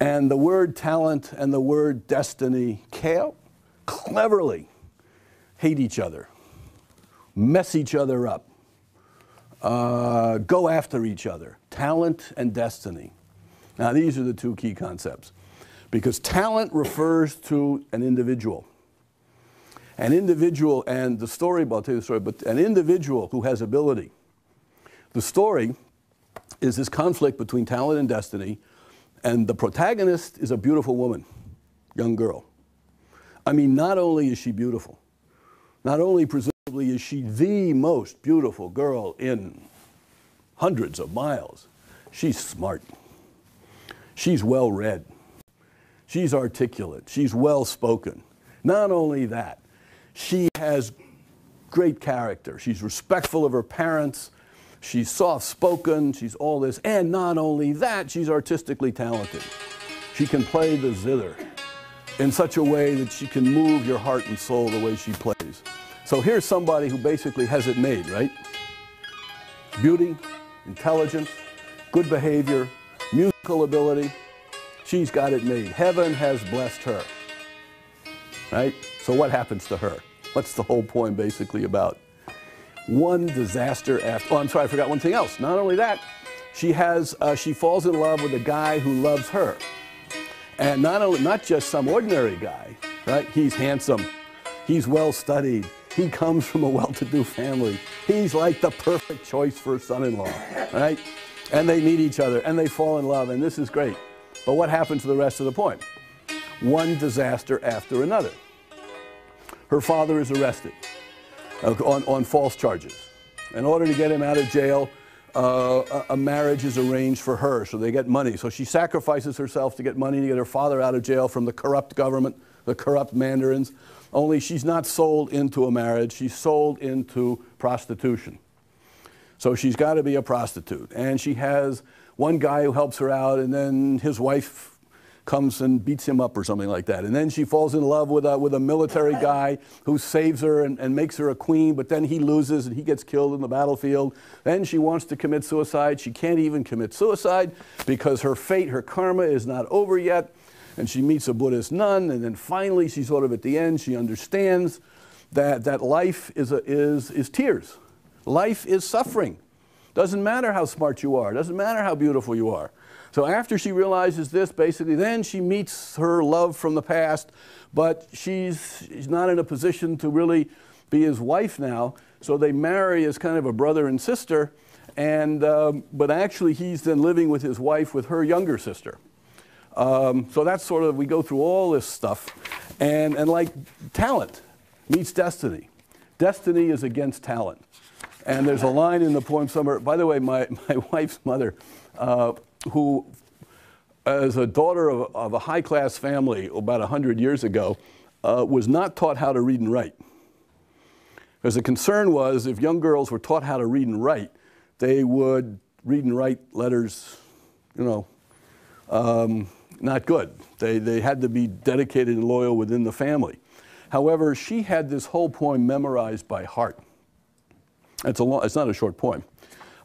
And the word talent and the word destiny, khéo, cleverly hate each other, mess each other up, go after each other. Talent and destiny. Now, these are the two key concepts. Because talent refers to an individual. An individual, and the story, I'll tell you the story, but an individual who has ability. The story is this conflict between talent and destiny, and the protagonist is a beautiful woman, young girl. I mean, not only is she beautiful, not only presumably is she the most beautiful girl in hundreds of miles, she's smart. She's well-read. She's articulate. She's well-spoken. Not only that, she has great character. She's respectful of her parents. She's soft-spoken. She's all this. And not only that, she's artistically talented. She can play the zither in such a way that she can move your heart and soul the way she plays. So here's somebody who basically has it made, right? Beauty, intelligence, good behavior, musical ability, She's got it made. Heaven has blessed her. Right? So what happens to her? What's the whole poem basically about? One disaster after, oh, I'm sorry, I forgot one thing else. Not only that, she falls in love with a guy who loves her. And not just some ordinary guy, right? He's handsome. He's well studied. He comes from a well-to-do family. He's like the perfect choice for a son-in-law, right? And they meet each other and they fall in love, and this is great. But what happens to the rest of the poem? One disaster after another. Her father is arrested on false charges. In order to get him out of jail, a marriage is arranged for her, so they get money. So she sacrifices herself to get money to get her father out of jail from the corrupt government, the corrupt mandarins. Only she's not sold into a marriage, she's sold into prostitution. So she's got to be a prostitute. And she has one guy who helps her out, and then his wife comes and beats him up or something like that. And then she falls in love with a military guy who saves her and makes her a queen, but then he loses and he gets killed in the battlefield. Then she wants to commit suicide. She can't even commit suicide because her fate, her karma is not over yet. And she meets a Buddhist nun, and then finally she's sort of at the end, she understands that life is tears. Life is suffering. Doesn't matter how smart you are, doesn't matter how beautiful you are. So after she realizes this, basically, then she meets her love from the past, but she's not in a position to really be his wife now, so they marry as kind of a brother and sister, and, but actually he's then living with his wife with her younger sister. So that's sort of, we go through all this stuff, and like talent meets destiny. Destiny is against talent. And there's a line in the poem somewhere, by the way, my wife's mother, who, as a daughter of a high-class family about 100 years ago, was not taught how to read and write. Because the concern was if young girls were taught how to read and write, they would read and write letters, you know, not good. They had to be dedicated and loyal within the family. However, she had this whole poem memorized by heart. It's not a short poem.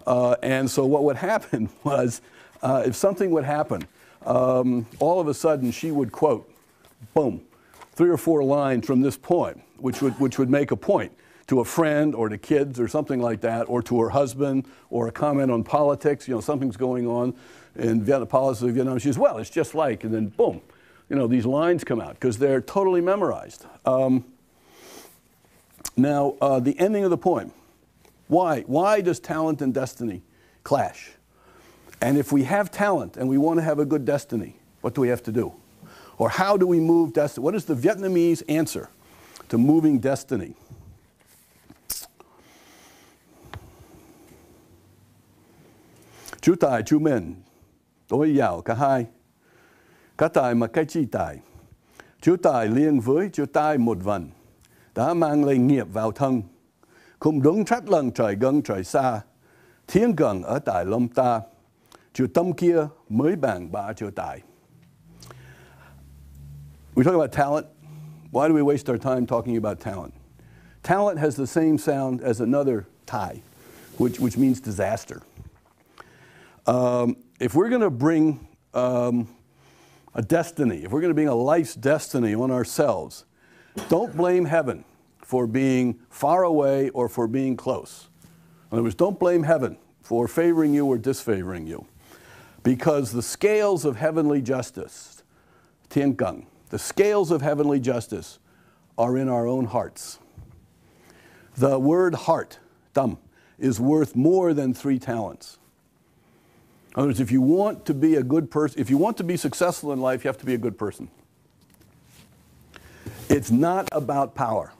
And so what would happen was, if something would happen, all of a sudden she would quote, boom, 3 or 4 lines from this poem, which would make a point to a friend or to kids or something like that, or to her husband, or a comment on politics, you know, something's going on in politics of Vietnam. She says, well, it's just like, and then boom, you know, these lines come out because they're totally memorized. Now, the ending of the poem. Why does talent and destiny clash? And if we have talent and we want to have a good destiny, what do we have to do? Or how do we move destiny? What is the Vietnamese answer to moving destiny? Chú tài, chú mình, đối giàu cả hai. Cả tài mà cái chi tài. Chú tài liên với chú tài một vần, đã mang lấy nghiệp vào thân. Không đúng trách lần trời gần trời xa, thiên gần ở tại lòng ta, chú tâm kia mới bằng ba chú tài. We talk about talent. Why do we waste our time talking about talent? Talent has the same sound as another tai, which means disaster. If we're going to bring a destiny, if we're going to bring a life's destiny on ourselves, don't blame heaven for being far away or for being close. In other words, don't blame heaven for favoring you or disfavoring you. Because the scales of heavenly justice, Tien Kang, the scales of heavenly justice are in our own hearts. The word heart, tam, is worth more than 3 talents. In other words, if you want to be a good person, if you want to be successful in life, you have to be a good person. It's not about power.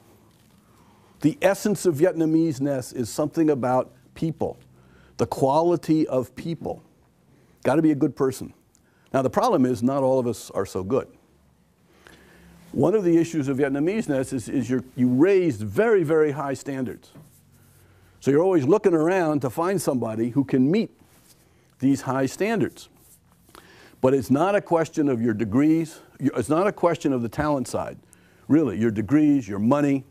The essence of Vietnamese-ness is something about people, the quality of people. Got to be a good person. Now the problem is not all of us are so good. One of the issues of Vietnamese-ness is you raised very, very high standards. So you're always looking around to find somebody who can meet these high standards. But it's not a question of your degrees. It's not a question of the talent side. Really, your degrees, your money,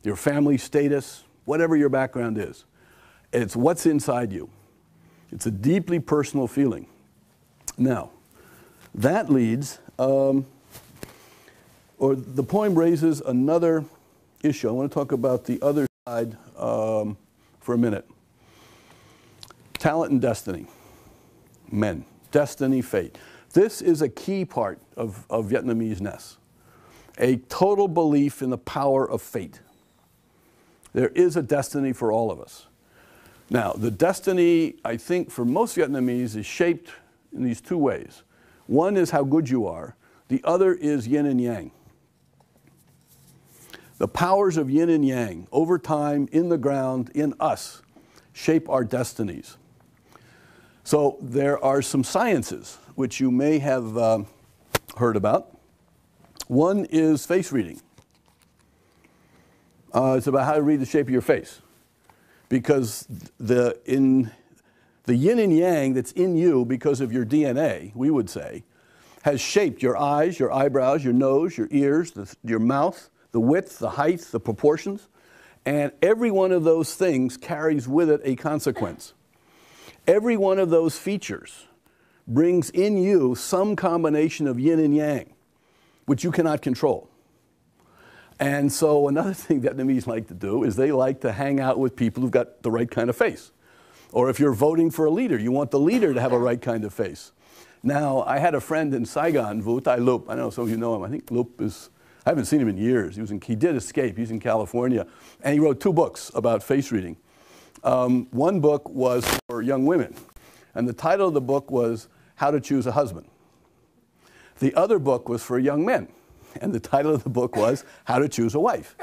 your family status, whatever your background is. It's what's inside you. It's a deeply personal feeling. Now, That leads, or the poem raises another issue. I want to talk about the other side for a minute. Talent and destiny. Men. Destiny, fate. This is a key part of Vietnamese-ness. A total belief in the power of fate. There is a destiny for all of us. Now, the destiny, I think, for most Vietnamese is shaped in these two ways. One is how good you are. The other is yin and yang. The powers of yin and yang, over time, in the ground, in us, shape our destinies. So there are some sciences which you may have heard about. One is face reading. It's about how to read the shape of your face. Because the yin and yang that's in you because of your DNA, we would say, has shaped your eyes, your eyebrows, your nose, your ears, your mouth, the width, the height, the proportions. And every one of those things carries with it a consequence. Every one of those features brings in you some combination of yin and yang, which you cannot control. And so another thing Vietnamese like to do is they like to hang out with people who've got the right kind of face. Or if you're voting for a leader, you want the leader to have a right kind of face. Now, I had a friend in Saigon, Vu Tai Lup. I don't know if some of you know him. I think Lup is, I haven't seen him in years. He did escape. He's in California. And he wrote 2 books about face reading. One book was for young women. And the title of the book was How to Choose a Husband. The other book was for young men. And the title of the book was How to Choose a Wife.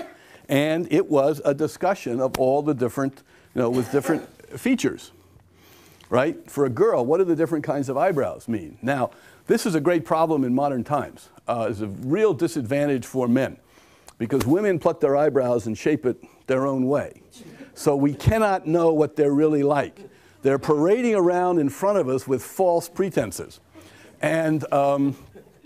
And it was a discussion of all the different, with different features, right? For a girl, what do the different kinds of eyebrows mean? Now, this is a great problem in modern times. It's a real disadvantage for men because women pluck their eyebrows and shape it their own way. So we cannot know what they're really like. They're parading around in front of us with false pretenses. And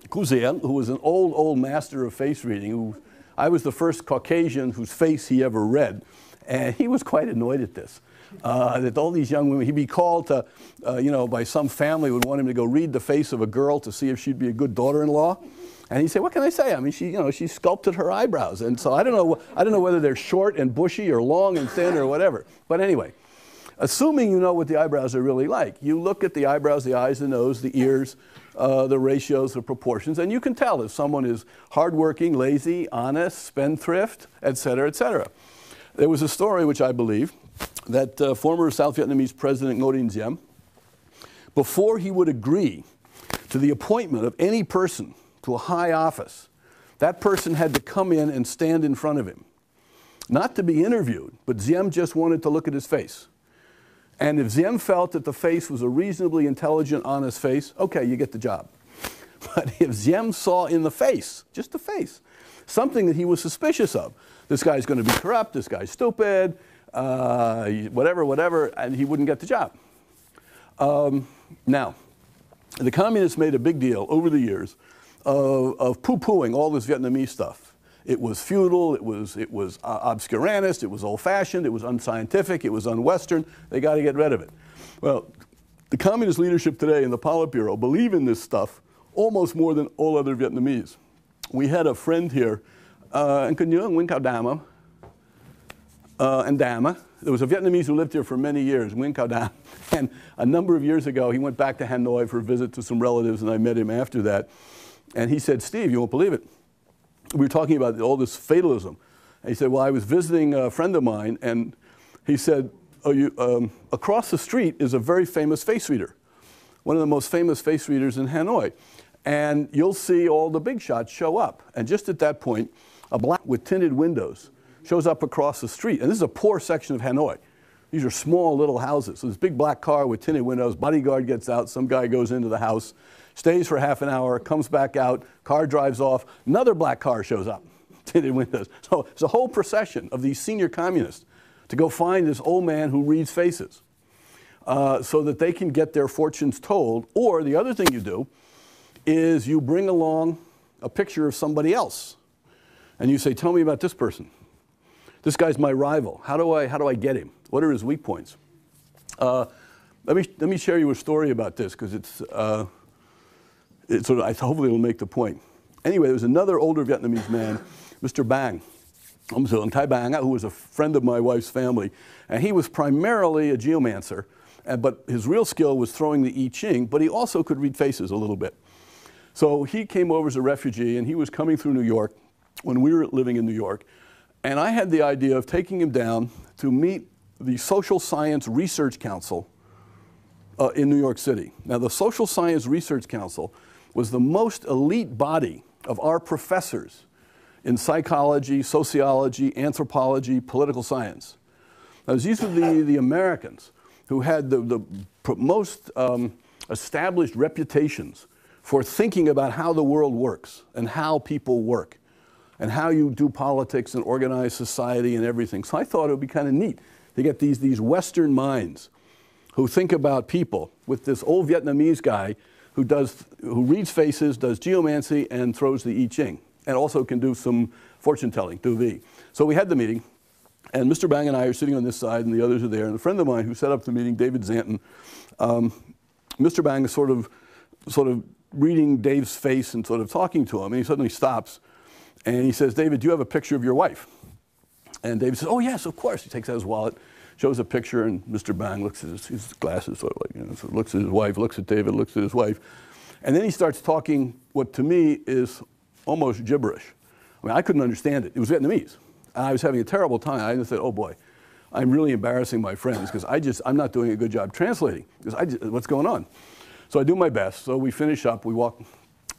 Kuziel, who was an old master of face reading, I was the first Caucasian whose face he ever read, and he was quite annoyed at this. That all these young women, he'd be called to, by some family would want him to go read the face of a girl to see if she'd be a good daughter-in-law. And he'd say, what can I say? I mean, she sculpted her eyebrows. And so I don't know whether they're short and bushy or long and thin or whatever. But anyway, assuming you know what the eyebrows are really like, you look at the eyebrows, the eyes, the nose, the ears, the ratios, the proportions, and you can tell if someone is hardworking, lazy, honest, spendthrift, et cetera, et cetera. There was a story, which I believe, that former South Vietnamese President Ngo Dinh Diem, before he would agree to the appointment of any person to a high office, that person had to come in and stand in front of him. Not to be interviewed, but Diem just wanted to look at his face. And if Diem felt that the face was a reasonably intelligent, honest face, okay, you get the job. But if Diem saw in the face, just the face, something that he was suspicious of, this guy's going to be corrupt, this guy's stupid, whatever, and he wouldn't get the job. Now, the communists made a big deal over the years of poo-pooing all this Vietnamese stuff. It was feudal, it was obscurantist, it was old-fashioned, it was unscientific, it was un-Western. They got to get rid of it. Well, the communist leadership today in the Politburo believe in this stuff almost more than all other Vietnamese. We had a friend here, and Nguyen Cao Dama, and Dama. There was a Vietnamese who lived here for many years, Nguyen Cao Dam. And a number of years ago, he went back to Hanoi for a visit to some relatives, and I met him after that. And he said, Steve, you won't believe it. We were talking about all this fatalism. And he said, well, I was visiting a friend of mine, and he said, across the street is a very famous face reader, one of the most famous face readers in Hanoi. And you'll see all the big shots show up. And just at that point, a black with tinted windows shows up across the street. And this is a poor section of Hanoi. These are small little houses. So this big black car with tinted windows, bodyguard gets out, some guy goes into the house, stays for half an hour, comes back out, car drives off, another black car shows up, tinted windows. So it's a whole procession of these senior communists to go find this old man who reads faces so that they can get their fortunes told. Or the other thing you do is you bring along a picture of somebody else. And you say, tell me about this person. This guy's my rival. How do I get him? What are his weak points? Let me share you a story about this, because it's hopefully it'll make the point. Anyway, there was another older Vietnamese man, Mr. Bang, who was a friend of my wife's family, and he was primarily a geomancer, but his real skill was throwing the I Ching, but he also could read faces a little bit. So he came over as a refugee, and he was coming through New York when we were living in New York, and I had the idea of taking him down to meet the Social Science Research Council in New York City. Now, the Social Science Research Council was the most elite body of our professors in psychology, sociology, anthropology, political science. Now, these were the Americans who had the most established reputations for thinking about how the world works and how people work and how you do politics and organize society and everything. So I thought it would be kind of neat to get these Western minds who think about people with this old Vietnamese guy who reads faces, does geomancy, and throws the I Ching, and also can do some fortune telling, tu vi. So we had the meeting, and Mr. Bang and I are sitting on this side, and the others are there. And a friend of mine who set up the meeting, David Zanton, Mr. Bang is sort of reading Dave's face and sort of talking to him, and he suddenly stops, and he says, "David, do you have a picture of your wife?" And David says, "Oh yes, of course." He takes out his wallet, shows a picture, and Mr. Bang looks at his glasses, sort of like, so looks at his wife, looks at David, looks at his wife, and then he starts talking what to me is almost gibberish. I mean, I couldn't understand it. It was Vietnamese. I was having a terrible time. I just said, "Oh boy, I'm really embarrassing my friends because I'm not doing a good job translating. Because what's going on?" So I do my best. So we finish up. We're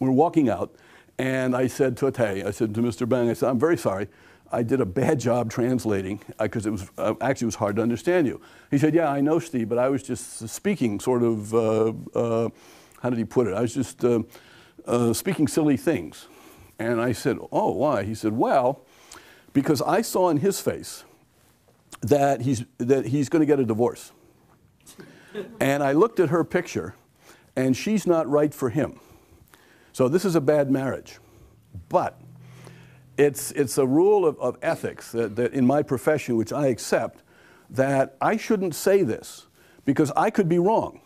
walking out, and I said to Mr. Bang, I said, "I'm very sorry. I did a bad job translating because it was actually it was hard to understand you." He said, "Yeah, I know, Steve, but I was just speaking sort of, how did he put it? I was just speaking silly things." And I said, "Oh, why?" He said, "Well, because I saw in his face that he's going to get a divorce." And I looked at her picture, and she's not right for him. So this is a bad marriage. But it's a rule of ethics that in my profession, which I accept, that I shouldn't say this because I could be wrong.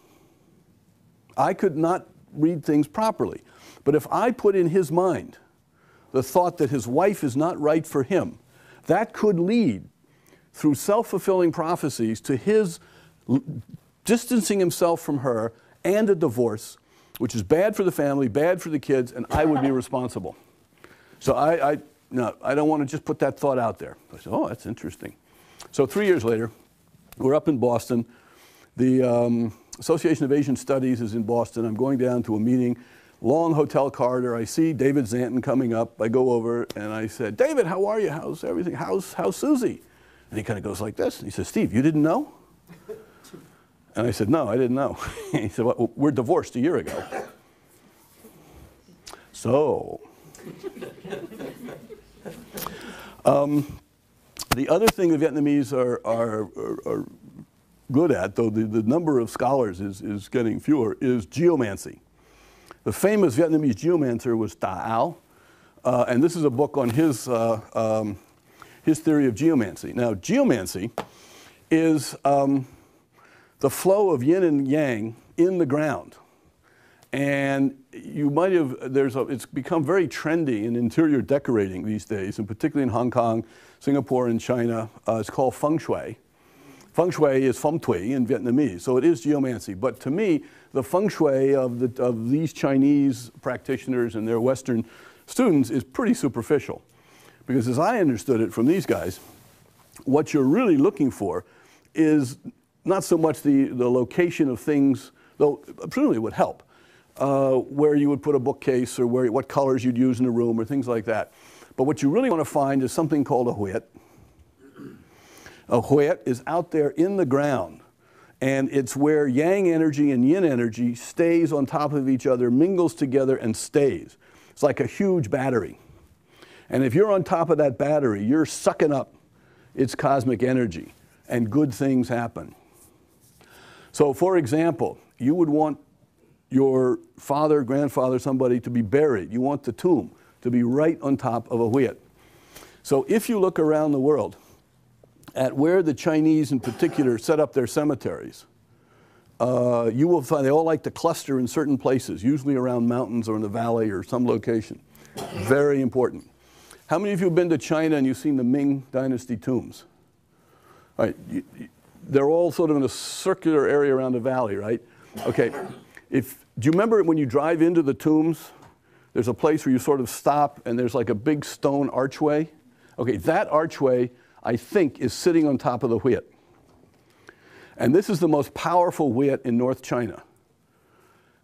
I could not read things properly. But if I put in his mind the thought that his wife is not right for him, that could lead through self-fulfilling prophecies to his distancing himself from her and a divorce, which is bad for the family, bad for the kids, and I would be responsible. So no, I don't want to just put that thought out there. I said, "Oh, that's interesting." So 3 years later, we're up in Boston. The Association of Asian Studies is in Boston. I'm going down to a meeting, long hotel corridor. I see David Zanton coming up. I go over and I said, "David, how are you? How's everything? How's Susie?" And he kind of goes like this. And he says, "Steve, you didn't know?" And I said, "No, I didn't know." He said, "Well, we're divorced a year ago." So, the other thing the Vietnamese are good at, though the number of scholars is getting fewer, is geomancy. The famous Vietnamese geomancer was Ta Ao, and this is a book on his theory of geomancy. Now, geomancy is the flow of yin and yang in the ground. And you might have, it's become very trendy in interior decorating these days, and particularly in Hong Kong, Singapore, and China. It's called feng shui. Feng shui is feng tui in Vietnamese, so it is geomancy. But to me, the feng shui of these Chinese practitioners and their Western students is pretty superficial. Because as I understood it from these guys, what you're really looking for is not so much the location of things, though presumably would help, where you would put a bookcase or what colors you'd use in a room or things like that. But what you really want to find is something called a huet. A huet is out there in the ground, and it's where yang energy and yin energy stays on top of each other, mingles together, and stays. It's like a huge battery. And if you're on top of that battery, you're sucking up its cosmic energy, and good things happen. So, for example, you would want your father, grandfather, somebody to be buried. You want the tomb to be right on top of a huet. So if you look around the world at where the Chinese in particular set up their cemeteries, you will find they all like to cluster in certain places, usually around mountains or in the valley or some location. Very important. How many of you have been to China and you've seen the Ming Dynasty tombs? All right, they're all sort of in a circular area around the valley, right? Okay, do you remember when you drive into the tombs, there's a place where you sort of stop and there's like a big stone archway? Okay, that archway, I think, is sitting on top of the Huyet. And this is the most powerful Huyet in North China.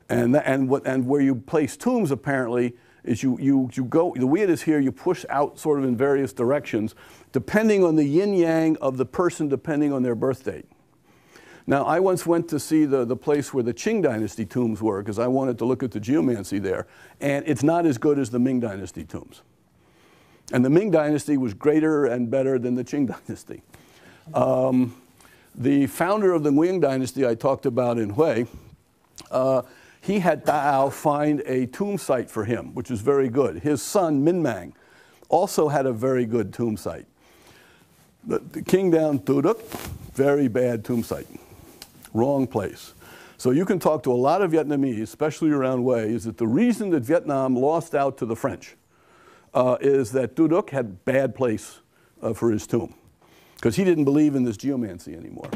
And where you place tombs, apparently, is you go, the Huyet is here, you push out sort of in various directions, depending on the yin-yang of the person, depending on their birth date. Now, I once went to see the place where the Qing Dynasty tombs were, because I wanted to look at the geomancy there, and it's not as good as the Ming Dynasty tombs. And the Ming Dynasty was greater and better than the Qing Dynasty. The founder of the Ming Dynasty I talked about in Hui, he had Dao find a tomb site for him, which is very good. His son, Minmang, also had a very good tomb site. The king down Tuduk, very bad tomb site. Wrong place. So you can talk to a lot of Vietnamese, especially around Hue, is that the reason that Vietnam lost out to the French is that Tu Duc had a bad place for his tomb, because he didn't believe in this geomancy anymore.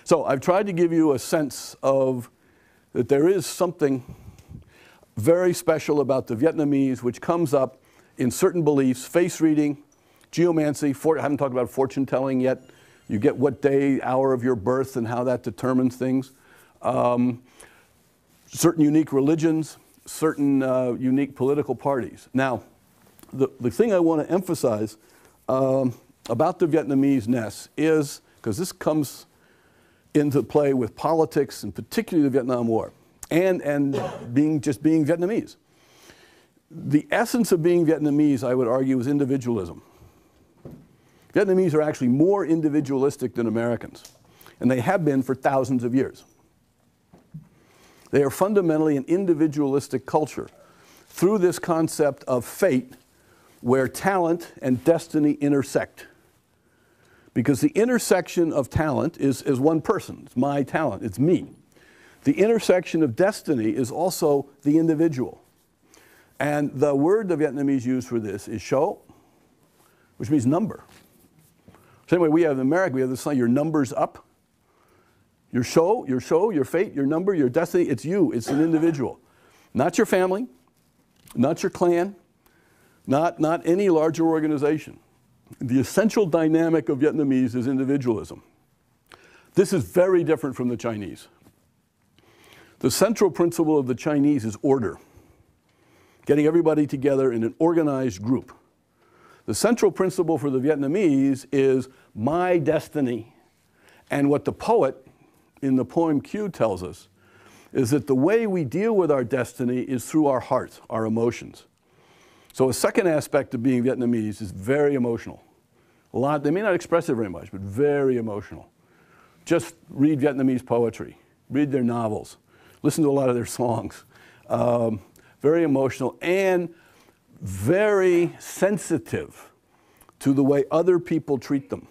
So I've tried to give you a sense of that there is something very special about the Vietnamese, which comes up in certain beliefs: face reading, geomancy. I haven't talked about fortune telling yet. You get what day, hour of your birth, and how that determines things. Certain unique religions, certain unique political parties. Now, the thing I want to emphasize about the Vietnamese nest is, because this comes into play with politics, and particularly the Vietnam War, and just being Vietnamese. The essence of being Vietnamese, I would argue, is individualism. Vietnamese are actually more individualistic than Americans, and they have been for thousands of years. They are fundamentally an individualistic culture through this concept of fate, where talent and destiny intersect. Because the intersection of talent is one person. It's my talent. It's me. The intersection of destiny is also the individual. And the word the Vietnamese use for this is shou, which means number. So anyway, we have in America, we have this sign, your number's up. Your shou, your fate, your number, your destiny, it's you. It's an individual. Not your family, not your clan, not any larger organization. The essential dynamic of Vietnamese is individualism. This is very different from the Chinese. The central principle of the Chinese is order, getting everybody together in an organized group. The central principle for the Vietnamese is my destiny. And what the poet in the poem Q tells us is that the way we deal with our destiny is through our hearts, our emotions. So a second aspect of being Vietnamese is very emotional. They may not express it very much, but very emotional. Just read Vietnamese poetry, read their novels, listen to a lot of their songs. Very emotional and very sensitive to the way other people treat them.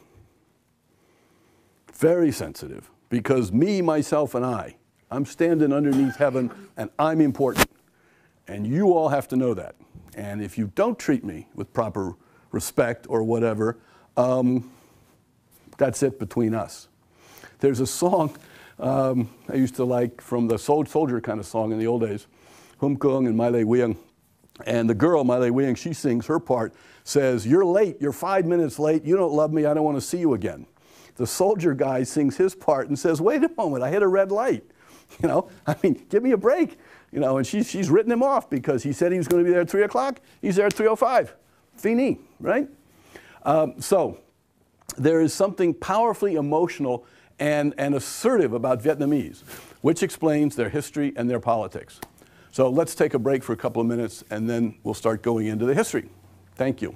Very sensitive, because me, myself, and I'm standing underneath heaven, and I'm important. And you all have to know that. And if you don't treat me with proper respect or whatever, that's it between us. There's a song I used to like from the soldier kind of song in the old days, Hum Kung and Mai Lei Wieng. And the girl, Mai Lei Wieng, she sings her part, says, "You're late, you're 5 minutes late, you don't love me, I don't want to see you again." The soldier guy sings his part and says, "Wait a moment, I hit a red light. You know, I mean, give me a break." You know, and she's written him off because he said he was going to be there at 3 o'clock. He's there at 3:05. Fini, right? So there is something powerfully emotional and assertive about Vietnamese, which explains their history and their politics. So let's take a break for a couple of minutes, and then we'll start going into the history. Thank you.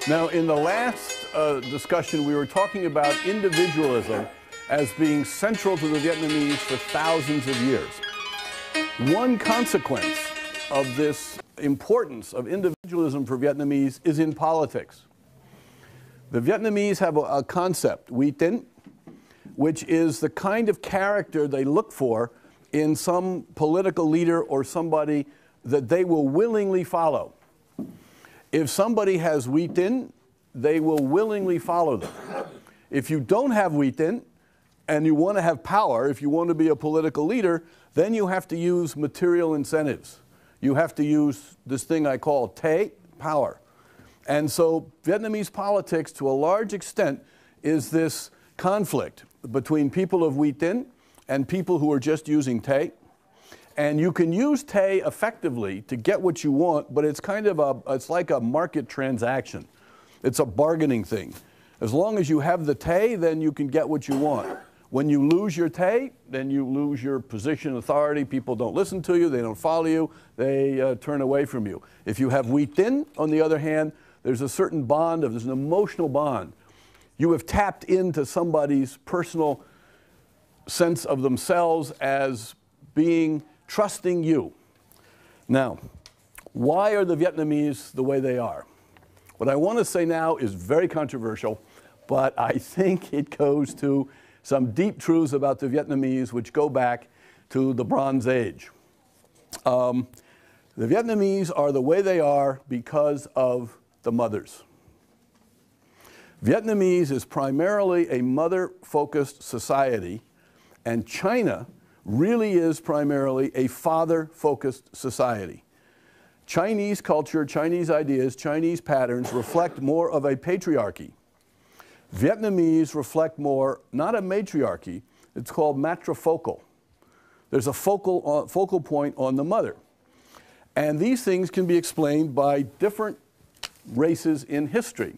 Now, in the last discussion, we were talking about individualism as being central to the Vietnamese for thousands of years. One consequence of this importance of individualism for Vietnamese is in politics. The Vietnamese have a concept, "Uy Tin," which is the kind of character they look for in some political leader or somebody that they will willingly follow. If somebody has Uy Tin, they will willingly follow them. If you don't have Uy Tin and you want to have power, if you want to be a political leader, then you have to use material incentives. You have to use this thing I call Tay, power. And so Vietnamese politics, to a large extent, is this conflict between people of Uy Tin and people who are just using Tay. And you can use Tay effectively to get what you want, but it's kind of it's like a market transaction. It's a bargaining thing. As long as you have the Tay, then you can get what you want. When you lose your Tay, then you lose your position, authority. People don't listen to you, they don't follow you, they turn away from you. If you have Uy Tin, on the other hand, there's a certain bond, there's an emotional bond. You have tapped into somebody's personal sense of themselves as being trusting you. Now, why are the Vietnamese the way they are? What I want to say now is very controversial, but I think it goes to some deep truths about the Vietnamese which go back to the Bronze Age. The Vietnamese are the way they are because of the mothers. Vietnamese is primarily a mother-focused society, and China really is primarily a father-focused society. Chinese culture, Chinese ideas, Chinese patterns reflect more of a patriarchy. Vietnamese reflect more, not a matriarchy, it's called matrifocal. There's a focal point on the mother. And these things can be explained by different races in history.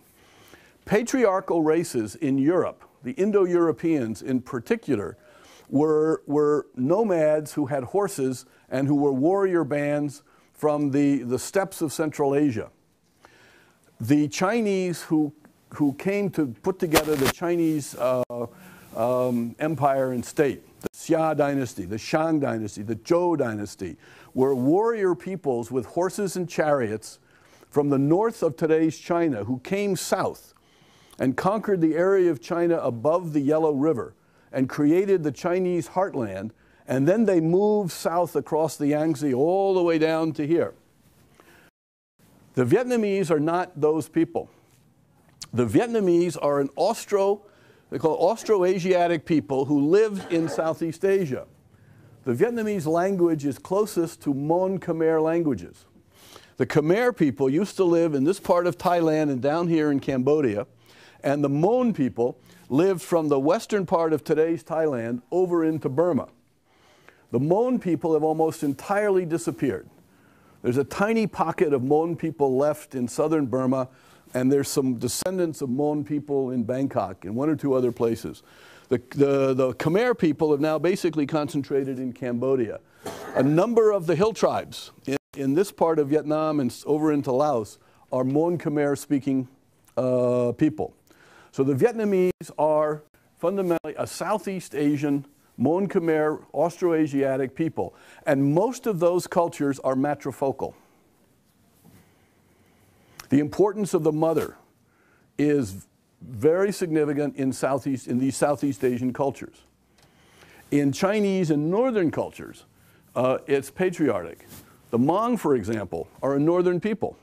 Patriarchal races in Europe, the Indo-Europeans in particular, were nomads who had horses and who were warrior bands from the steppes of Central Asia. The Chinese who came to put together the Chinese empire and state, the Xia dynasty, the Shang dynasty, the Zhou dynasty, were warrior peoples with horses and chariots from the north of today's China who came south and conquered the area of China above the Yellow River and created the Chinese heartland, and then they moved south across the Yangtze all the way down to here. The Vietnamese are not those people. The Vietnamese are an they call Austroasiatic people who lived in Southeast Asia. The Vietnamese language is closest to Mon Khmer languages. The Khmer people used to live in this part of Thailand and down here in Cambodia, and the Mon people lived from the western part of today's Thailand over into Burma. The Mon people have almost entirely disappeared. There's a tiny pocket of Mon people left in southern Burma, and there's some descendants of Mon people in Bangkok and one or two other places. The Khmer people have now basically concentrated in Cambodia. A number of the hill tribes in this part of Vietnam and over into Laos are Mon Khmer speaking people. So the Vietnamese are fundamentally a Southeast Asian, Mon Khmer, Austroasiatic people. And most of those cultures are matrifocal. The importance of the mother is very significant in these Southeast Asian cultures. In Chinese and northern cultures, it's patriarchic. The Hmong, for example, are a northern people.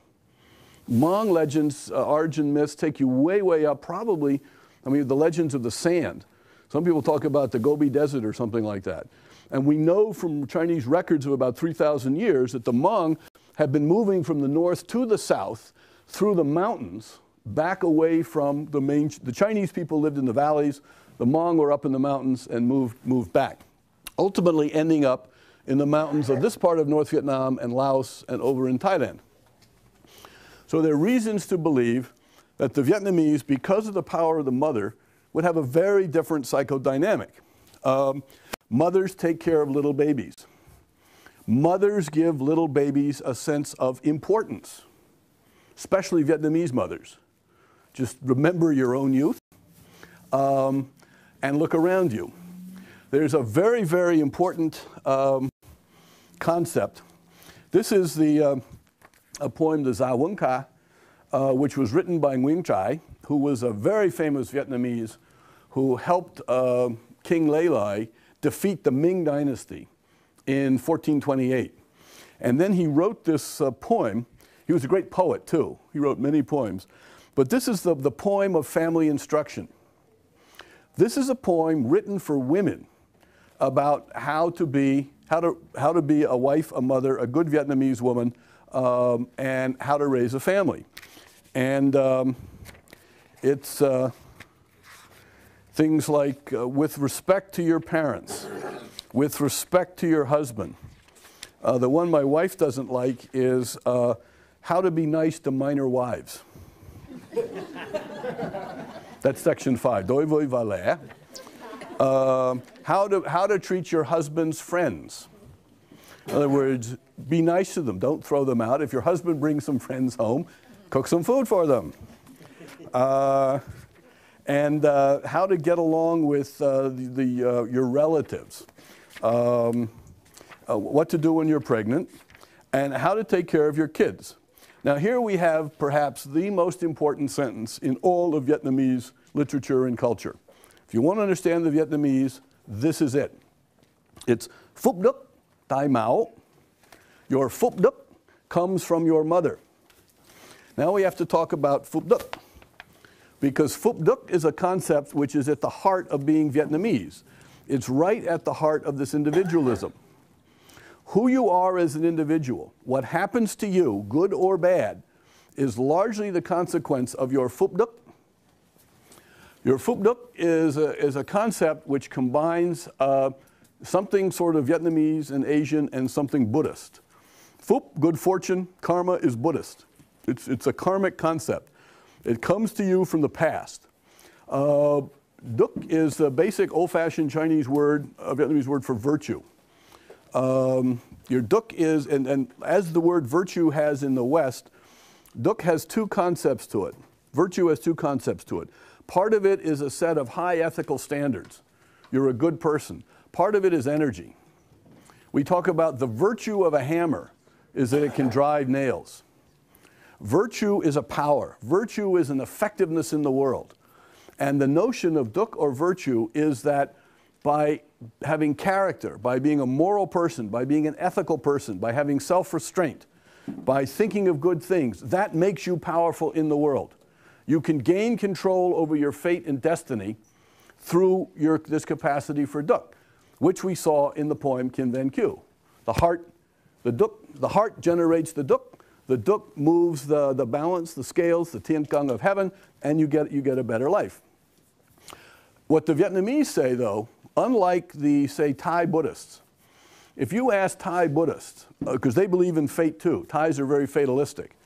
Hmong legends, origin myths take you way, way up, probably, I mean, the legends of the sand. Some people talk about the Gobi Desert or something like that. And we know from Chinese records of about 3,000 years that the Hmong have been moving from the north to the south through the mountains, back away from the Chinese people lived in the valleys, the Hmong were up in the mountains and moved back, ultimately ending up in the mountains of this part of North Vietnam and Laos and over in Thailand. So there are reasons to believe that the Vietnamese, because of the power of the mother, would have a very different psychodynamic. Mothers take care of little babies. Mothers give little babies a sense of importance, especially Vietnamese mothers. Just remember your own youth and look around you. There's a very, very important concept. This is a poem, the Za Wen Ka, which was written by Nguyen Chai, who was a very famous Vietnamese who helped King Lê Lai defeat the Ming Dynasty in 1428. And then he wrote this poem. He was a great poet, too. He wrote many poems. But this is the poem of family instruction. This is a poem written for women about how to be a wife, a mother, a good Vietnamese woman, and how to raise a family. And it's things like, with respect to your parents, with respect to your husband. The one my wife doesn't like is how to be nice to minor wives. That's section 5. Đối với vợ lẽ. How to treat your husband's friends. In other words, be nice to them. Don't throw them out. If your husband brings some friends home, cook some food for them. And how to get along with your relatives. What to do when you're pregnant, and how to take care of your kids. Now here we have perhaps the most important sentence in all of Vietnamese literature and culture. If you want to understand the Vietnamese, this is it. It's Phúc Đức Tai Mão. Your Phúc Đức comes from your mother. Now we have to talk about Phúc Đức, because Phúc Đức is a concept which is at the heart of being Vietnamese. It's right at the heart of this individualism. Who you are as an individual, what happens to you, good or bad, is largely the consequence of your Phúc Đức. Your Phúc Đức is a concept which combines something sort of Vietnamese and Asian and something Buddhist. Phúc, good fortune, karma is Buddhist. It's a karmic concept. It comes to you from the past. Đức is the basic old-fashioned Chinese word, Vietnamese word for virtue. Your Đức is, and as the word virtue has in the West, Đức has two concepts to it. Virtue has two concepts to it. Part of it is a set of high ethical standards. You're a good person. Part of it is energy. We talk about the virtue of a hammer is that it can drive nails. Virtue is a power. Virtue is an effectiveness in the world. And the notion of Đức or virtue is that by having character, by being a moral person, by being an ethical person, by having self-restraint, by thinking of good things, that makes you powerful in the world. You can gain control over your fate and destiny through this capacity for Đức, which we saw in the poem Kin Van Q. The heart generates the Đức moves the balance, the scales, the Tien Kung of heaven, and you get a better life. What the Vietnamese say, though, unlike the, say, Thai Buddhists, if you ask Thai Buddhists, because they believe in fate too, Thais are very fatalistic,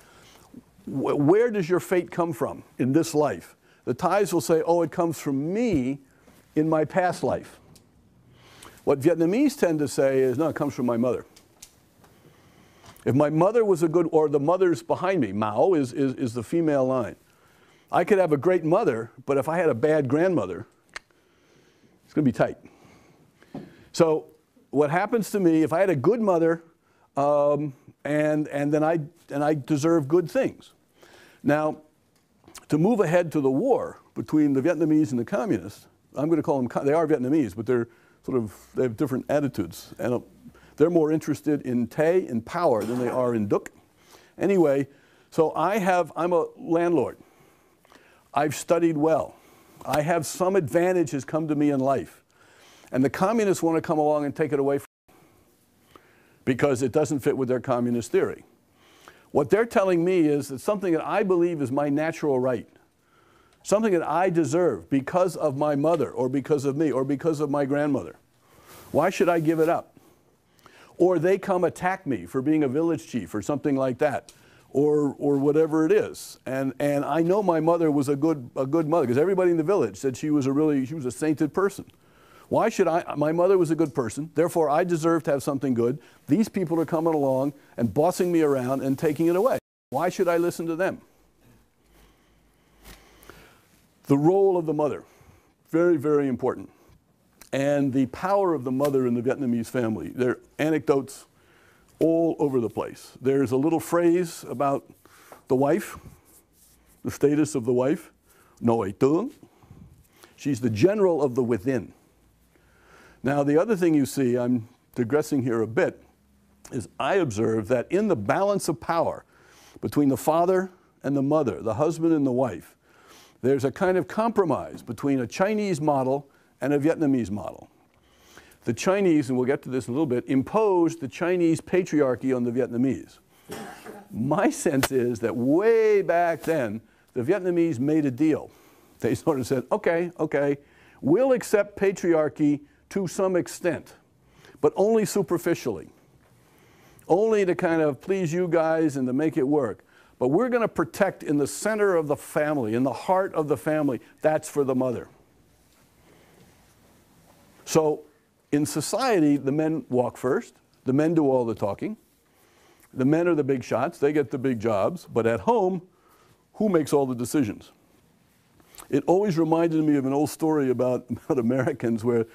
where does your fate come from in this life? The Thais will say, oh, it comes from me in my past life. What Vietnamese tend to say is, no, it comes from my mother. If my mother was a good, or the mother's behind me, Mao is the female line. I could have a great mother, but if I had a bad grandmother, it's going to be tight. So what happens to me, if I had a good mother, and then I deserve good things. Now, to move ahead to the war between the Vietnamese and the communists, I'm going to call them, they are Vietnamese, but they have different attitudes. And they're more interested in Tay, in power, than they are in Đức. Anyway, so I'm a landlord. I've studied well. I have some advantage has come to me in life. And the communists want to come along and take it away from me because it doesn't fit with their communist theory. What they're telling me is that something that I believe is my natural right, something that I deserve because of my mother or because of me or because of my grandmother. Why should I give it up? Or they come attack me for being a village chief or something like that, or whatever it is. And I know my mother was a good mother because everybody in the village said she was a sainted person. Why should my mother was a good person, therefore I deserve to have something good. These people are coming along and bossing me around and taking it away. Why should I listen to them? The role of the mother, very, very important. And the power of the mother in the Vietnamese family. There are anecdotes all over the place. There's a little phrase about the wife, the status of the wife, nội tướng. She's the general of the within. Now, the other thing you see, I'm digressing here a bit, is I observe that in the balance of power between the father and the mother, the husband and the wife, there's a kind of compromise between a Chinese model and a Vietnamese model. The Chinese, and we'll get to this in a little bit, imposed the Chinese patriarchy on the Vietnamese. My sense is that way back then, the Vietnamese made a deal. They sort of said, okay, we'll accept patriarchy to some extent, but only superficially. Only to kind of please you guys and to make it work. But we're going to protect in the center of the family, in the heart of the family. That's for the mother. So in society, the men walk first. The men do all the talking. The men are the big shots. They get the big jobs. But at home, who makes all the decisions? It always reminded me of an old story about Americans where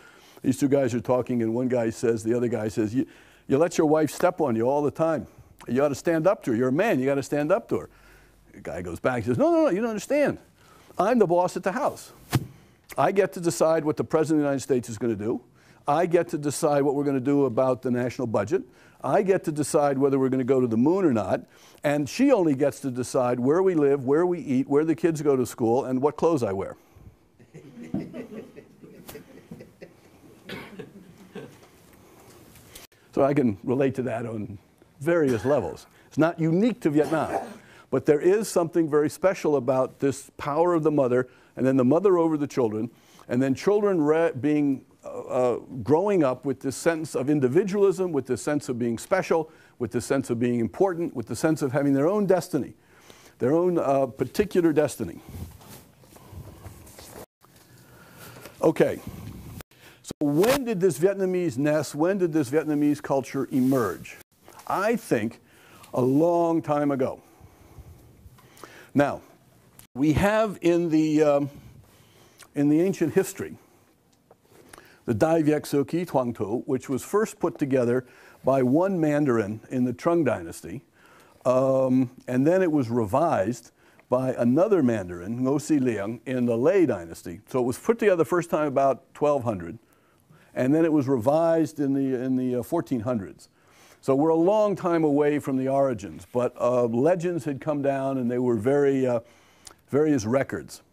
these two guys are talking and one guy says, the other guy says, you let your wife step on you all the time. You ought to stand up to her. You're a man. You got to stand up to her. The guy goes back and says, no, you don't understand. I'm the boss at the house. I get to decide what the President of the United States is going to do. I get to decide what we're going to do about the national budget. I get to decide whether we're going to go to the moon or not. And she only gets to decide where we live, where we eat, where the kids go to school, and what clothes I wear. So I can relate to that on various levels. It's not unique to Vietnam, but there is something very special about this power of the mother, and then the mother over the children, and then children growing up with this sense of individualism, with this sense of being special, with this sense of being important, with the sense of having their own destiny, their own particular destiny. Okay. So when did this Vietnamese nest, when did this Vietnamese culture emerge? I think a long time ago. Now, we have in the ancient history, the Dai Viet Sư Ki Thoang Tu, which was first put together by one Mandarin in the Trung Dynasty, and then it was revised by another Mandarin, Ngo Si Liang, in the Lei Dynasty. So it was put together the first time about 1200. And then it was revised in the 1400s. So we're a long time away from the origins, but legends had come down and they were various records.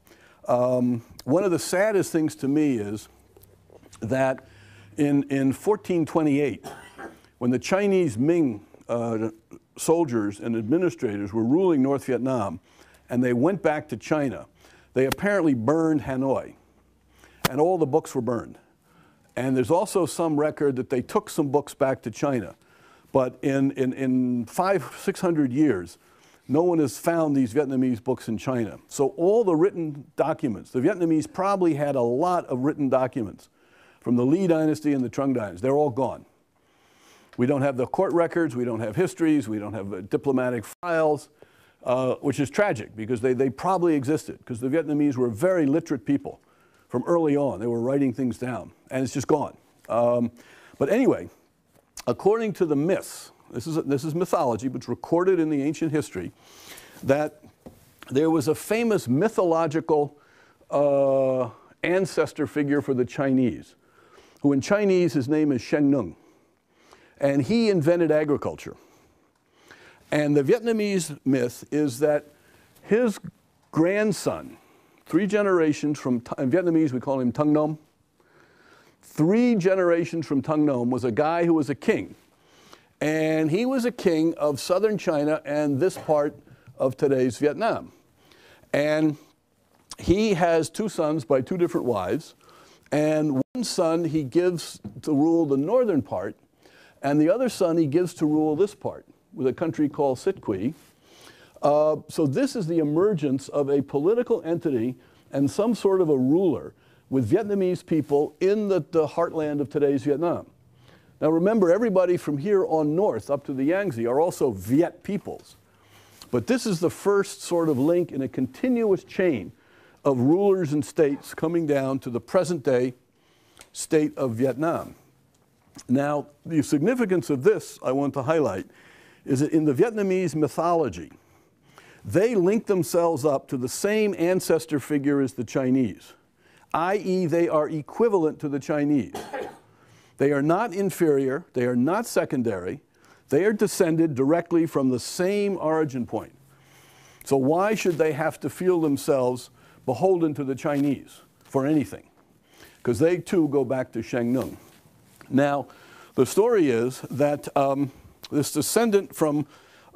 One of the saddest things to me is that in 1428, when the Chinese Ming soldiers and administrators were ruling North Vietnam and they went back to China, they apparently burned Hanoi and all the books were burned. And there's also some record that they took some books back to China. But in 500-600 years, no one has found these Vietnamese books in China. So all the written documents, the Vietnamese probably had a lot of written documents from the Lý Dynasty and the Trung Dynasty. They're all gone. We don't have the court records, we don't have histories, we don't have diplomatic files, which is tragic because they probably existed because the Vietnamese were very literate people. From early on, they were writing things down, and it's just gone. But anyway, according to the myths, this is mythology, but it's recorded in the ancient history, that there was a famous mythological ancestor figure for the Chinese, who in Chinese, his name is Shen Nung, and he invented agriculture. And the Vietnamese myth is that his grandson, 3 generations from, in Vietnamese we call him Tung Nom. 3 generations from Tung Nom was a guy who was a king. And he was a king of southern China and this part of today's Vietnam. And he has 2 sons by 2 different wives. And one son he gives to rule the northern part, and the other son he gives to rule this part, with a country called Sit Quy. So this is the emergence of a political entity and some sort of a ruler with Vietnamese people in the heartland of today's Vietnam. Now remember, everybody from here on north up to the Yangtze are also Viet peoples. But this is the first sort of link in a continuous chain of rulers and states coming down to the present day state of Vietnam. Now, the significance of this I want to highlight is that in the Vietnamese mythology, they link themselves up to the same ancestor figure as the Chinese, i.e. they are equivalent to the Chinese. They are not inferior, they are not secondary, they are descended directly from the same origin point. So why should they have to feel themselves beholden to the Chinese for anything? Because they too go back to Sheng Nung. Now, the story is that this descendant from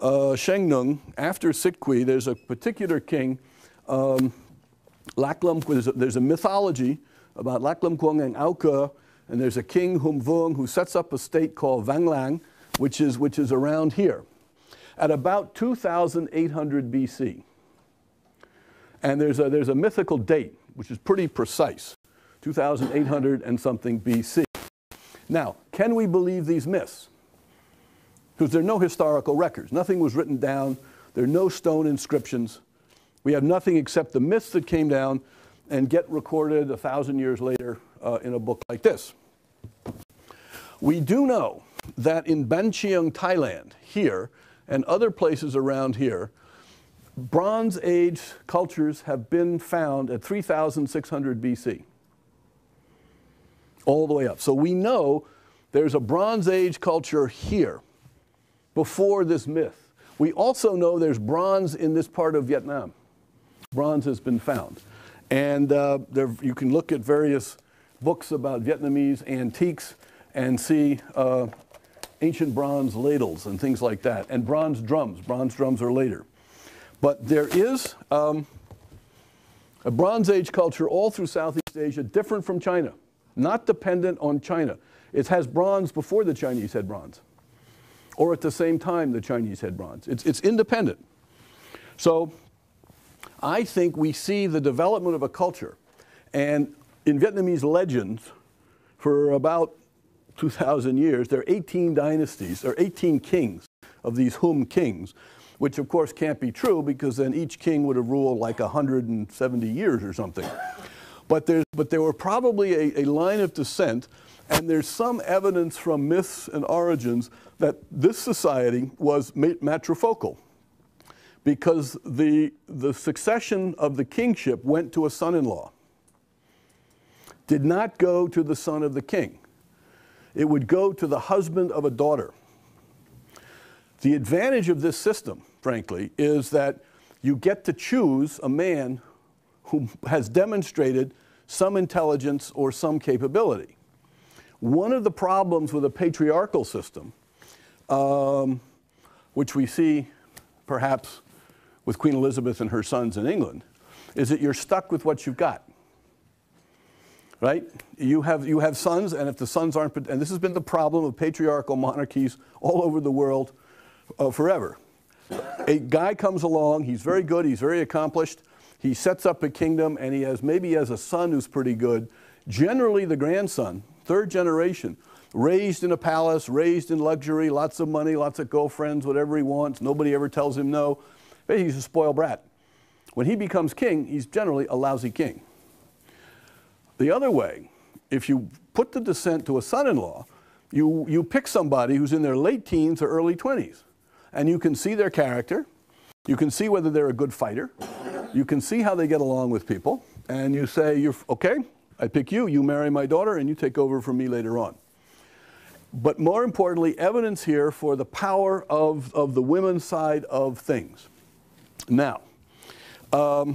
Sheng Nung, after Sit Kui, there's a particular king, Lac Lam, there's a mythology about Lac Lam Kuang and Ao Ke, and there's a king, Hum Vuong, who sets up a state called Vang Lang, which is around here, at about 2800 BC. And there's a mythical date, which is pretty precise, 2800 and something BC. Now, can we believe these myths? Because there are no historical records. Nothing was written down. There are no stone inscriptions. We have nothing except the myths that came down and get recorded 1,000 years later in a book like this. We do know that in Ban Chiang, Thailand, here, and other places around here, Bronze Age cultures have been found at 3600 BC. All the way up. So we know there's a Bronze Age culture here before this myth. We also know there's bronze in this part of Vietnam. Bronze has been found. And you can look at various books about Vietnamese antiques and see ancient bronze ladles and things like that, and bronze drums. Bronze drums are later. But there is a Bronze Age culture all through Southeast Asia, different from China, not dependent on China. It has bronze before the Chinese had bronze, or at the same time the Chinese had bronze. It's independent. So I think we see the development of a culture. And in Vietnamese legends, for about 2,000 years, there are 18 dynasties, or 18 kings of these Hum kings, which of course can't be true because then each king would have ruled like 170 years or something. But there were probably a line of descent, and there's some evidence from myths and origins that this society was matrifocal, because the succession of the kingship went to a son-in-law, did not go to the son of the king. It would go to the husband of a daughter. The advantage of this system, frankly, is that you get to choose a man who has demonstrated some intelligence or some capability. One of the problems with a patriarchal system, which we see perhaps with Queen Elizabeth and her sons in England, is that you're stuck with what you've got. Right? You have sons, and if the sons aren't, and this has been the problem of patriarchal monarchies all over the world forever. A guy comes along, he's very good, he's very accomplished, he sets up a kingdom, and maybe he has a son who's pretty good. Generally the grandson, third generation, raised in a palace, raised in luxury, lots of money, lots of girlfriends, whatever he wants, nobody ever tells him no. Basically, he's a spoiled brat. When he becomes king, he's generally a lousy king. The other way, if you put the descent to a son-in-law, you pick somebody who's in their late teens or early 20s, and you can see their character, you can see whether they're a good fighter, you can see how they get along with people, and you say, okay, I pick you, you marry my daughter, and you take over from me later on. But more importantly, evidence here for the power of the women's side of things. Now, far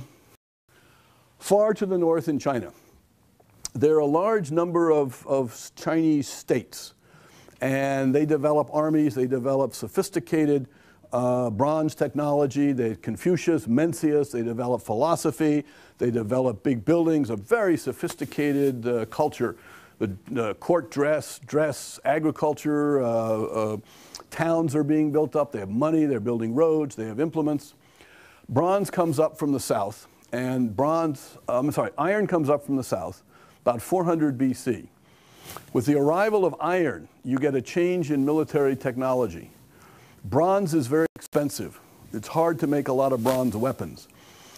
to the north in China, there are a large number of Chinese states, and they develop armies, they develop sophisticated bronze technology, they Confucius, Mencius, they develop philosophy, they develop big buildings, a very sophisticated culture, the court dress, agriculture, towns are being built up, they have money, they're building roads, they have implements. Bronze comes up from the south, and iron comes up from the south, about 400 BC. With the arrival of iron, you get a change in military technology. Bronze is very expensive. It's hard to make a lot of bronze weapons.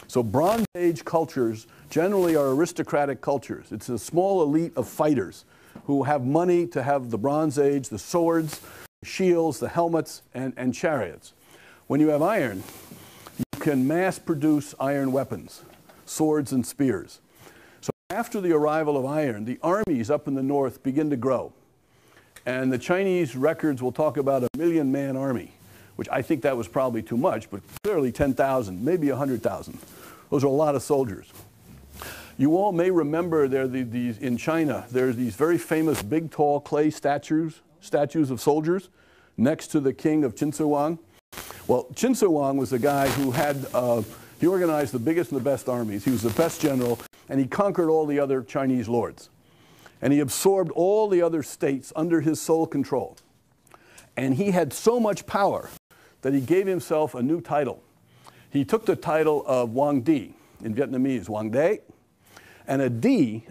So Bronze Age cultures generally are aristocratic cultures. It's a small elite of fighters who have money to have the Bronze Age, the swords, the shields, the helmets, and chariots. When you have iron, you can mass produce iron weapons, swords and spears. So after the arrival of iron, the armies up in the north begin to grow. And the Chinese records will talk about a 1,000,000-man army, which I think that was probably too much, but clearly 10,000, maybe 100,000. Those are a lot of soldiers. You all may remember in China, there's these very famous big, tall clay statues of soldiers next to the king of Qin Shi Huang. Well, Qin Shi Huang was the guy who he organized the biggest and the best armies. He was the best general, and he conquered all the other Chinese lords. And he absorbed all the other states under his sole control. And he had so much power that he gave himself a new title. He took the title of Hoàng Đế, in Vietnamese, Hoàng Đế. And a D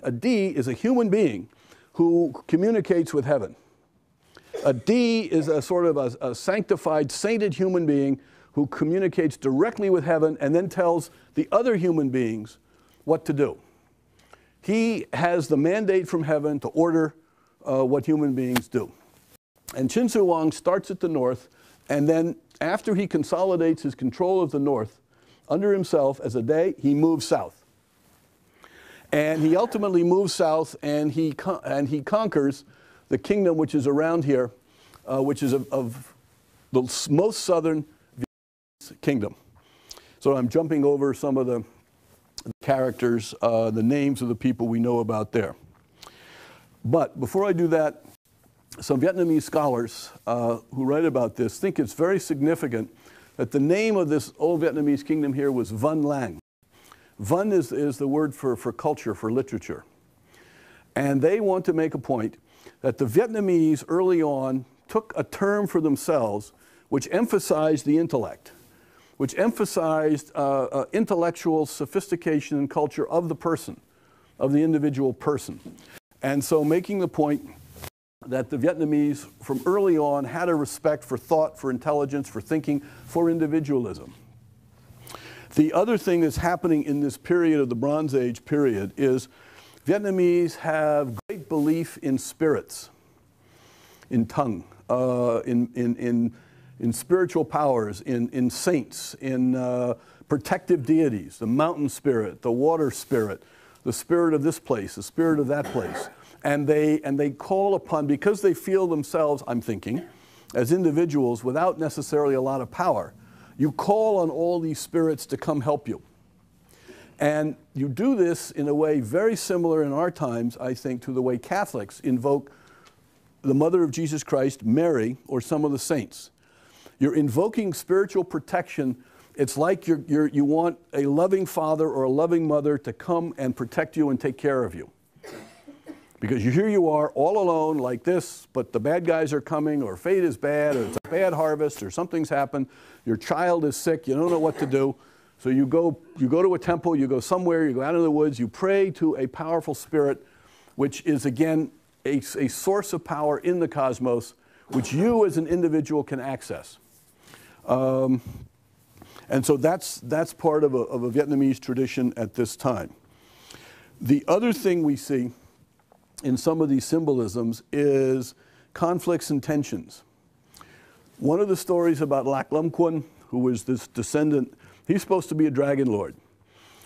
is a human being who communicates with heaven. A D is a sort of a sanctified, sainted human being who communicates directly with heaven and then tells the other human beings what to do. He has the mandate from heaven to order what human beings do. And Qin Shi Huang starts at the north, and then after he consolidates his control of the north under himself as a Dey, he moves south. And he ultimately moves south, and he conquers the kingdom which is around here, which is of the most southern Vietnamese kingdom. So I'm jumping over some of the characters, the names of the people we know about there. But before I do that, some Vietnamese scholars who write about this think it's very significant that the name of this old Vietnamese kingdom here was Văn Lang. Văn is the word for culture, for literature. And they want to make a point that the Vietnamese early on took a term for themselves which emphasized the intellect, which emphasized intellectual sophistication and culture of the person, of the individual person. And so making the point that the Vietnamese from early on had a respect for thought, for intelligence, for thinking, for individualism. The other thing that's happening in this period of the Bronze Age period is Vietnamese have great belief in spirits, in tongue, in spiritual powers, in saints, in protective deities, the mountain spirit, the water spirit, the spirit of this place, the spirit of that place. And they call upon, because they feel themselves, I'm thinking, as individuals without necessarily a lot of power, you call on all these spirits to come help you. And you do this in a way very similar in our times, I think, to the way Catholics invoke the Mother of Jesus Christ, Mary, or some of the saints. You're invoking spiritual protection. It's like you want a loving father or a loving mother to come and protect you and take care of you. Because here you are all alone like this, but the bad guys are coming, or fate is bad, or it's a bad harvest, or something's happened, your child is sick, you don't know what to do. So you go to a temple, you go somewhere, you go out in the woods, you pray to a powerful spirit, which is again a source of power in the cosmos, which you as an individual can access. And so that's part of a Vietnamese tradition at this time. The other thing we see in some of these symbolisms is conflicts and tensions. One of the stories about Lac Lam Quân, who was this descendant, he's supposed to be a dragon lord.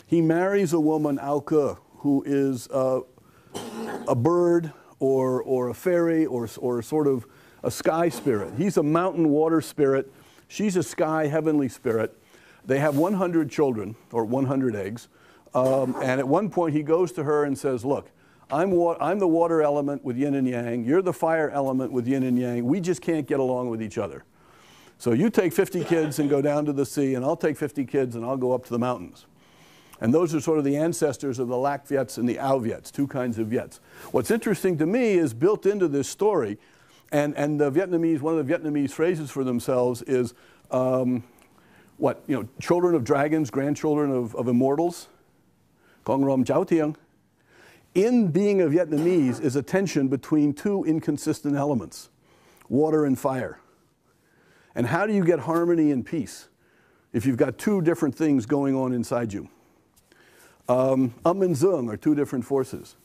He marries a woman, Ao Ke, who is a bird or a fairy or sort of a sky spirit. He's a mountain water spirit. She's a sky heavenly spirit. They have 100 children, or 100 eggs. And at one point he goes to her and says, look, I'm the water element with yin and yang. You're the fire element with yin and yang. We just can't get along with each other. So you take 50 kids and go down to the sea, and I'll take 50 kids and I'll go up to the mountains. And those are sort of the ancestors of the Lac Viets and the Ao Viets, two kinds of Viets. What's interesting to me is built into this story, and the Vietnamese, one of the Vietnamese phrases for themselves is, children of dragons, grandchildren of immortals. Kong Rom Chao Tiang. In being a Vietnamese is a tension between two inconsistent elements, water and fire. And how do you get harmony and peace if you've got two different things going on inside you? and Zung are two different forces.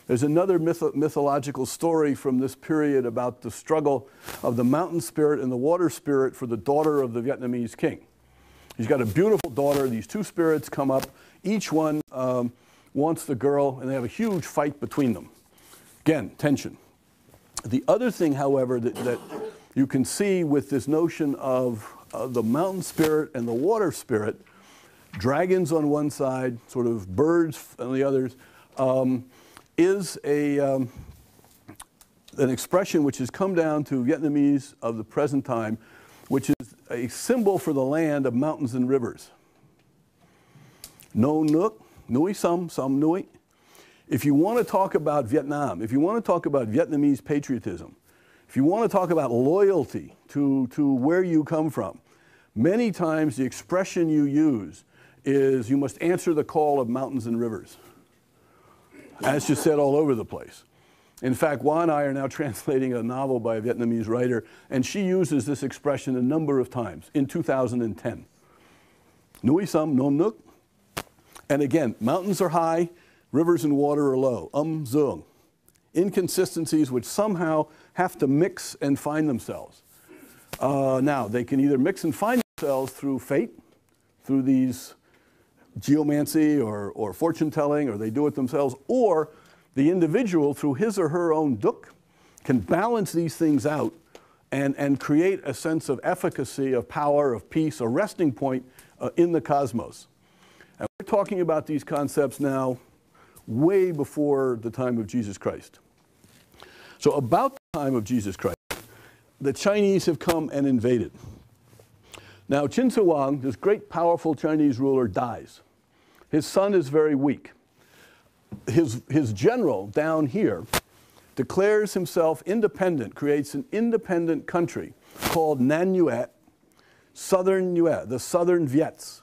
There's another mythological story from this period about the struggle of the mountain spirit and the water spirit for the daughter of the Vietnamese king. He's got a beautiful daughter. These two spirits come up. Each one wants the girl, and they have a huge fight between them. Again, tension. The other thing, however, that you can see with this notion of the mountain spirit and the water spirit, dragons on one side, sort of birds on the others, is an expression which has come down to Vietnamese of the present time, which is a symbol for the land of mountains and rivers. No nước, núi sông, sông núi. If you want to talk about Vietnam, if you want to talk about Vietnamese patriotism, if you want to talk about loyalty to where you come from, many times the expression you use is you must answer the call of mountains and rivers. As just said all over the place. In fact, Hoa and I are now translating a novel by a Vietnamese writer, and she uses this expression a number of times in 2010. Núi sông, non nước. And again, mountains are high, rivers and water are low. Zung. Inconsistencies which somehow have to mix and find themselves. Now, they can either mix and find themselves through fate, through these geomancy or fortune telling, or they do it themselves, or the individual through his or her own duk can balance these things out and create a sense of efficacy, of power, of peace, a resting point in the cosmos. And we're talking about these concepts now way before the time of Jesus Christ. So about the time of Jesus Christ, the Chinese have come and invaded. Now, Qin Shi Huang, this great, powerful Chinese ruler, dies. His son is very weak. His general down here declares himself independent, creates an independent country called Nan Yuet, Southern Yuet, the Southern Viets.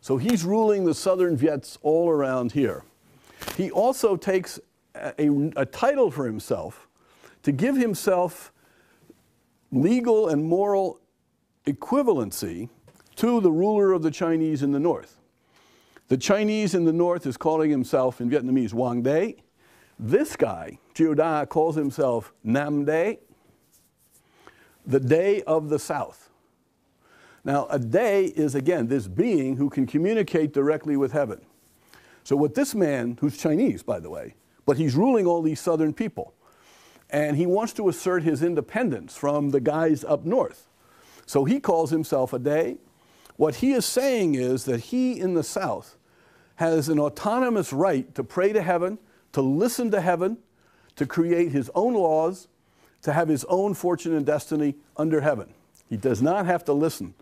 So he's ruling the Southern Viets all around here. He also takes a title for himself to give himself legal and moral equivalency to the ruler of the Chinese in the north. The Chinese in the north is calling himself in Vietnamese Hoàng Đế. This guy, Triều Da, calls himself Nam Đế, the day of the south. Now, a day is, again, this being who can communicate directly with heaven. So what this man, who's Chinese, by the way, but he's ruling all these southern people, and he wants to assert his independence from the guys up north. So he calls himself a day. What he is saying is that he in the south has an autonomous right to pray to heaven, to listen to heaven, to create his own laws, to have his own fortune and destiny under heaven. He does not have to listen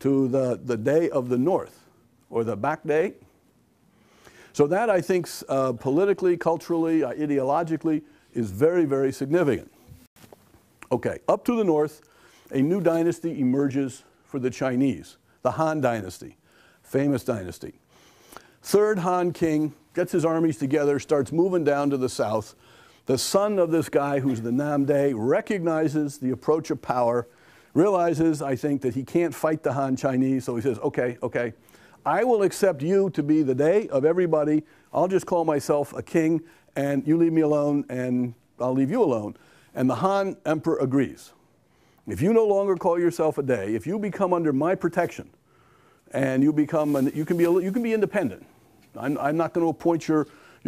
to the day of the north or the back day. So that, I think, politically, culturally, ideologically, is very, very significant. Okay, up to the north, a new dynasty emerges for the Chinese, the Han Dynasty, famous dynasty. Third Han king gets his armies together, starts moving down to the south. The son of this guy, who's the Nam Đế, recognizes the approach of power, realizes, I think, that he can't fight the Han Chinese, so he says, okay, I will accept you to be the day of everybody. I'll just call myself a king, and you leave me alone, and I'll leave you alone. And the Han emperor agrees. If you no longer call yourself a day, if you become under my protection, and you can be independent. I'm not going to appoint your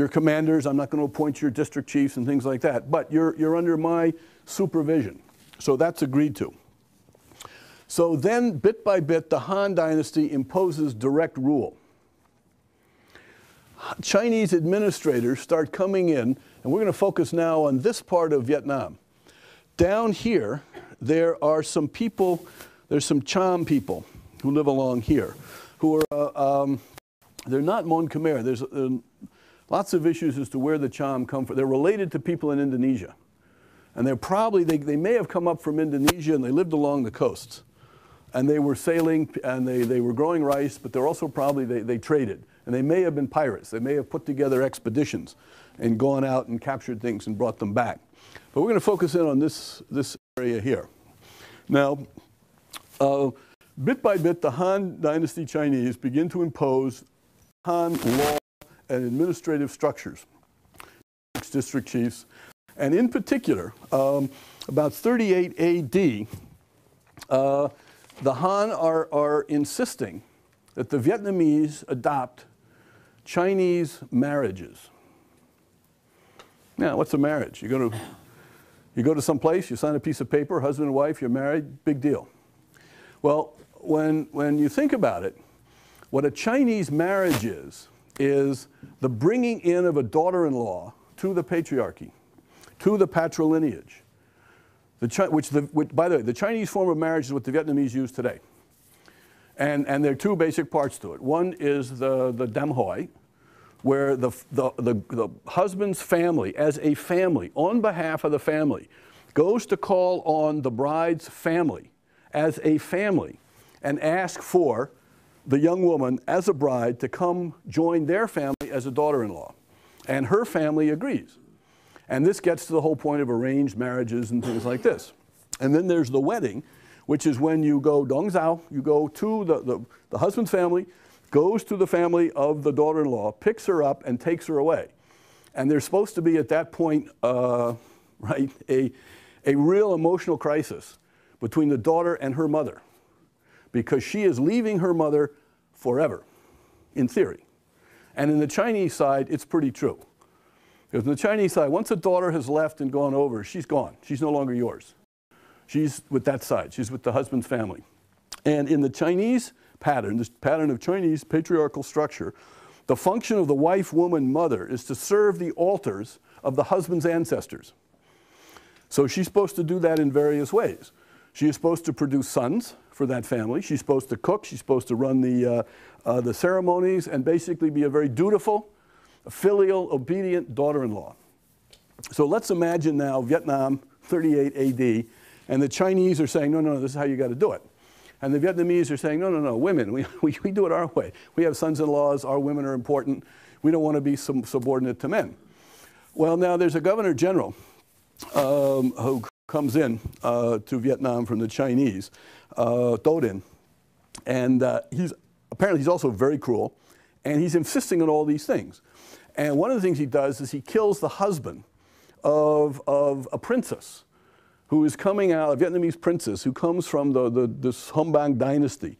commanders. I'm not going to appoint your district chiefs and things like that. But you're under my supervision. So that's agreed to. So then, bit by bit, the Han Dynasty imposes direct rule. Chinese administrators start coming in, and we're going to focus now on this part of Vietnam. Down here, there are some people, there's some Cham people who live along here, who are, they're not Mon Khmer. There's lots of issues as to where the Cham come from. They're related to people in Indonesia. And they're probably, they may have come up from Indonesia, and they lived along the coasts. And they were sailing, and they were growing rice, but they're also probably, they traded. And they may have been pirates. They may have put together expeditions and gone out and captured things and brought them back. But we're going to focus in on this area here. Now, bit by bit, the Han Dynasty Chinese begin to impose Han law and administrative structures, district chiefs. And in particular, about 38 AD, the Han are insisting that the Vietnamese adopt Chinese marriages. Now, what's a marriage? You go to some place, you sign a piece of paper, husband and wife, you're married, big deal. Well, when you think about it, what a Chinese marriage is the bringing in of a daughter-in-law to the patriarchy, to the patrilineage, which, by the way, the Chinese form of marriage is what the Vietnamese use today. And there are two basic parts to it. One is the dam hoi, where the husband's family, as a family, on behalf of the family, goes to call on the bride's family as a family and ask for the young woman as a bride to come join their family as a daughter-in-law. And her family agrees. And this gets to the whole point of arranged marriages and things like this. And then there's the wedding, which is when you go dong zao, you go to the husband's family, goes to the family of the daughter-in-law, picks her up, and takes her away. And there's supposed to be at that point, right, a real emotional crisis between the daughter and her mother, because she is leaving her mother forever, in theory. And in the Chinese side, it's pretty true. Because in the Chinese side, once a daughter has left and gone over, she's gone. She's no longer yours. She's with that side. She's with the husband's family. And in the Chinese pattern, this pattern of Chinese patriarchal structure, the function of the wife, woman, mother is to serve the altars of the husband's ancestors. So she's supposed to do that in various ways. She is supposed to produce sons for that family. She's supposed to cook. She's supposed to run the ceremonies and basically be a very dutiful, filial, obedient daughter-in-law. So let's imagine now Vietnam, 38 AD, and the Chinese are saying, no, no, this is how you got to do it. And the Vietnamese are saying, no, no, no, women, we do it our way. We have sons-in-laws, our women are important. We don't want to be subordinate to men. Well, now there's a governor general who comes in to Vietnam from the Chinese, Do Dinh, and apparently he's also very cruel, and he's insisting on all these things. And one of the things he does is he kills the husband of a princess who is coming out, a Vietnamese princess who comes from this Hombang dynasty,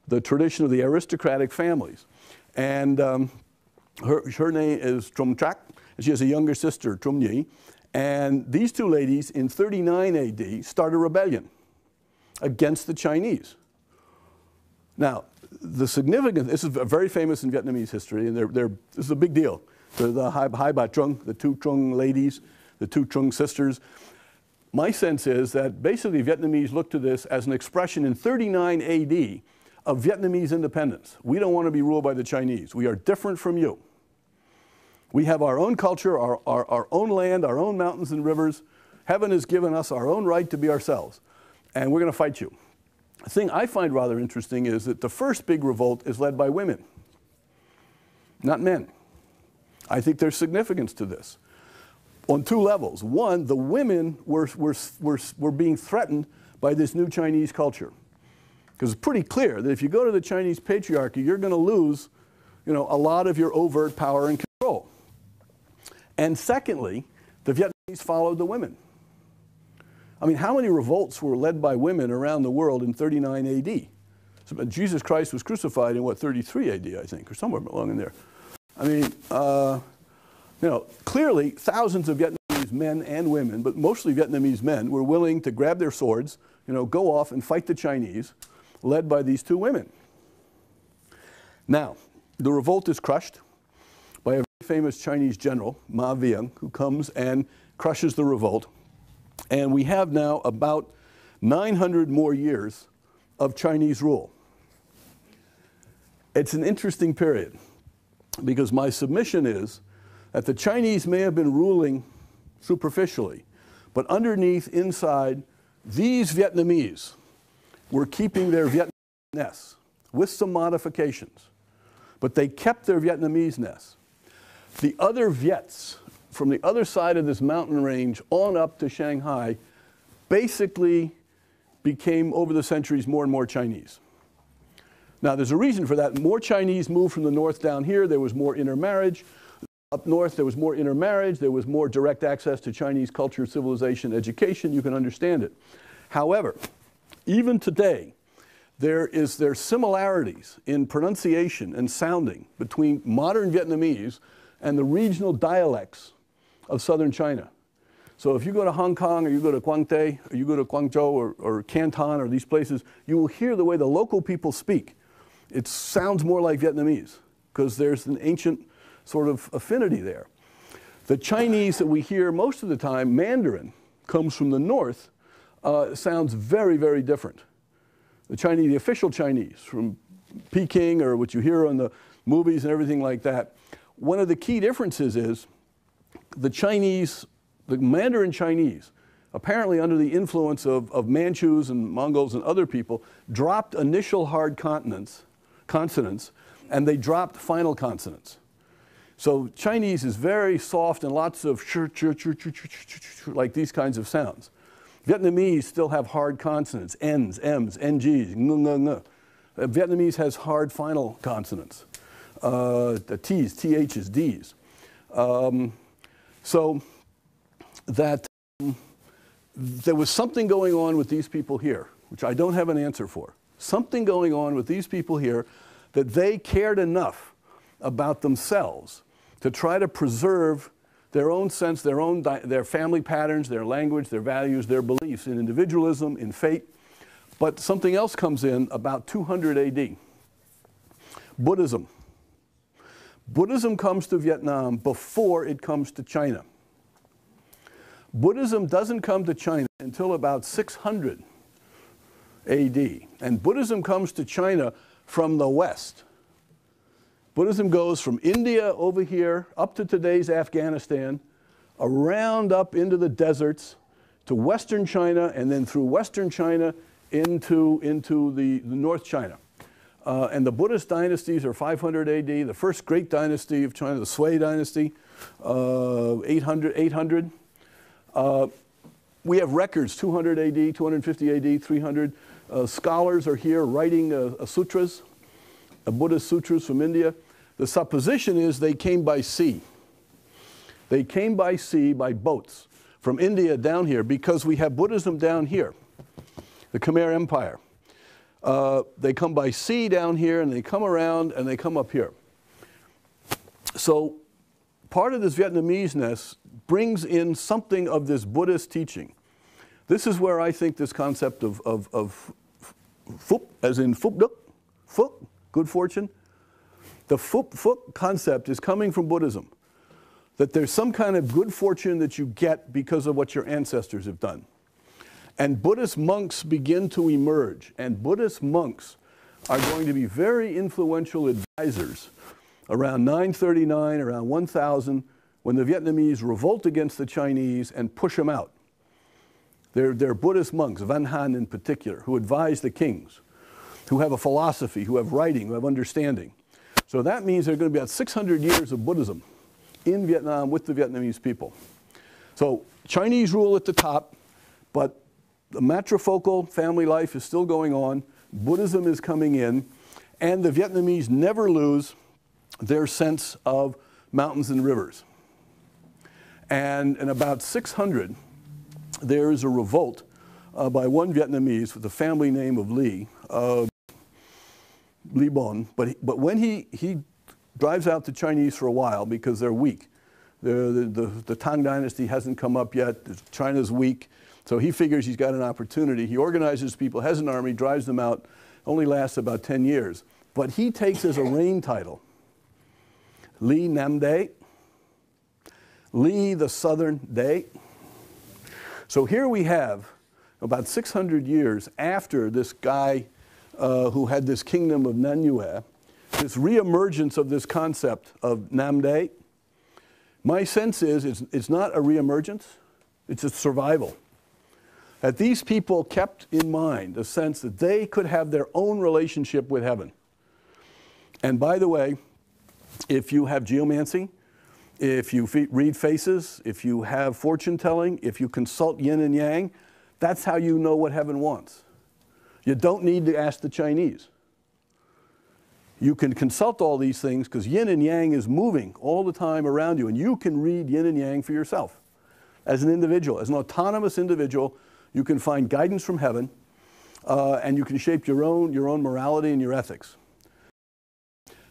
the tradition of the aristocratic families. And her name is Trung Trác, and she has a younger sister, Trung Nhi. And these two ladies in 39 AD start a rebellion against the Chinese. Now, the significance, this is very famous in Vietnamese history, and this is a big deal. The Hai Ba Trung, the two Trung ladies, the two Trung sisters. My sense is that basically Vietnamese look to this as an expression in 39 AD of Vietnamese independence. We don't want to be ruled by the Chinese. We are different from you. We have our own culture, our own land, our own mountains and rivers. Heaven has given us our own right to be ourselves, and we're going to fight you. The thing I find rather interesting is that the first big revolt is led by women, not men. I think there's significance to this on two levels. One, the women were being threatened by this new Chinese culture. Because it's pretty clear that if you go to the Chinese patriarchy, you're going to lose, a lot of your overt power and control. And secondly, the Vietnamese followed the women. I mean, how many revolts were led by women around the world in 39 AD? So, Jesus Christ was crucified in, 33 AD, I think, or somewhere along in there. I mean, clearly thousands of Vietnamese men and women, but mostly Vietnamese men, were willing to grab their swords, go off and fight the Chinese, led by these two women. Now, the revolt is crushed by a very famous Chinese general, Ma Vieng, who comes and crushes the revolt. And we have now about 900 more years of Chinese rule. It's an interesting period, because my submission is that the Chinese may have been ruling superficially, but underneath, inside, these Vietnamese were keeping their Vietnamese with some modifications, but they kept their Vietnamese-ness. The other Viets from the other side of this mountain range on up to Shanghai basically became, over the centuries, more and more Chinese. Now, there's a reason for that. More Chinese moved from the north down here. There was more intermarriage. Up north, there was more intermarriage. There was more direct access to Chinese culture, civilization, education. You can understand it. However, even today, there's similarities in pronunciation and sounding between modern Vietnamese and the regional dialects of southern China. So if you go to Hong Kong, or you go to Guangdong, or you go to Guangzhou, or Canton, or these places, you will hear the way the local people speak. It sounds more like Vietnamese, because there's an ancient sort of affinity there. The Chinese that we hear most of the time, Mandarin, comes from the north, sounds very, very different. The Chinese, the official Chinese from Peking, or what you hear on the movies and everything like that. One of the key differences is the Chinese, the Mandarin Chinese, apparently under the influence of Manchus and Mongols and other people, dropped initial hard consonants, and they dropped final consonants. So Chinese is very soft and lots of like these kinds of sounds. Vietnamese still have hard consonants, N's, M's, NG's, ng. Vietnamese has hard final consonants, the T's, TH's, D's. So that there was something going on with these people here, which I don't have an answer for. Something going on with these people here that they cared enough about themselves to try to preserve their own sense, their family patterns, their language, their values, their beliefs in individualism, in fate. But something else comes in about 200 AD. Buddhism. Buddhism comes to Vietnam before it comes to China. Buddhism doesn't come to China until about 600 AD. And Buddhism comes to China from the West. Buddhism goes from India over here, up to today's Afghanistan, around up into the deserts, to Western China, and then through Western China into the North China. And the Buddhist dynasties are 500 AD. The first great dynasty of China, the Sui dynasty, 800. We have records, 200 AD, 250 AD, 300. Scholars are here writing sutras, Buddhist sutras from India. The supposition is they came by sea. They came by sea, by boats, from India down here, because we have Buddhism down here, the Khmer Empire. They come by sea down here, and they come around, and they come up here. So part of this Vietnamese-ness brings in something of this Buddhist teaching. This is where I think this concept of Phuc, as in Phuc Đức, Phuc, good fortune. The Phuc concept is coming from Buddhism, that there's some kind of good fortune that you get because of what your ancestors have done. And Buddhist monks begin to emerge, and Buddhist monks are going to be very influential advisors around 939, around 1000, when the Vietnamese revolt against the Chinese and push them out. They're Buddhist monks, Van Han in particular, who advise the kings, who have a philosophy, who have writing, who have understanding. So that means there are going to be about 600 years of Buddhism in Vietnam with the Vietnamese people. So Chinese rule at the top, but the matrifocal family life is still going on. Buddhism is coming in, and the Vietnamese never lose their sense of mountains and rivers. And in about 600, there is a revolt by one Vietnamese with the family name of Lý Bon, but when he drives out the Chinese for a while because they're weak. The Tang dynasty hasn't come up yet. China's weak. So he figures he's got an opportunity. He organizes people, has an army, drives them out, only lasts about 10 years. But he takes as a reign title, Lý Nam Đế, Lý the Southern Đế. So here we have about 600 years after this guy who had this kingdom of Nam Yue, this reemergence of this concept of Nam Đế. My sense is it's not a reemergence, it's a survival. That these people kept in mind the sense that they could have their own relationship with heaven. And by the way, if you have geomancy, if you read faces, if you have fortune telling, if you consult yin and yang, that's how you know what heaven wants. You don't need to ask the Chinese. You can consult all these things because yin and yang is moving all the time around you, and you can read yin and yang for yourself. As an individual, as an autonomous individual, you can find guidance from heaven, and you can shape your own morality and your ethics.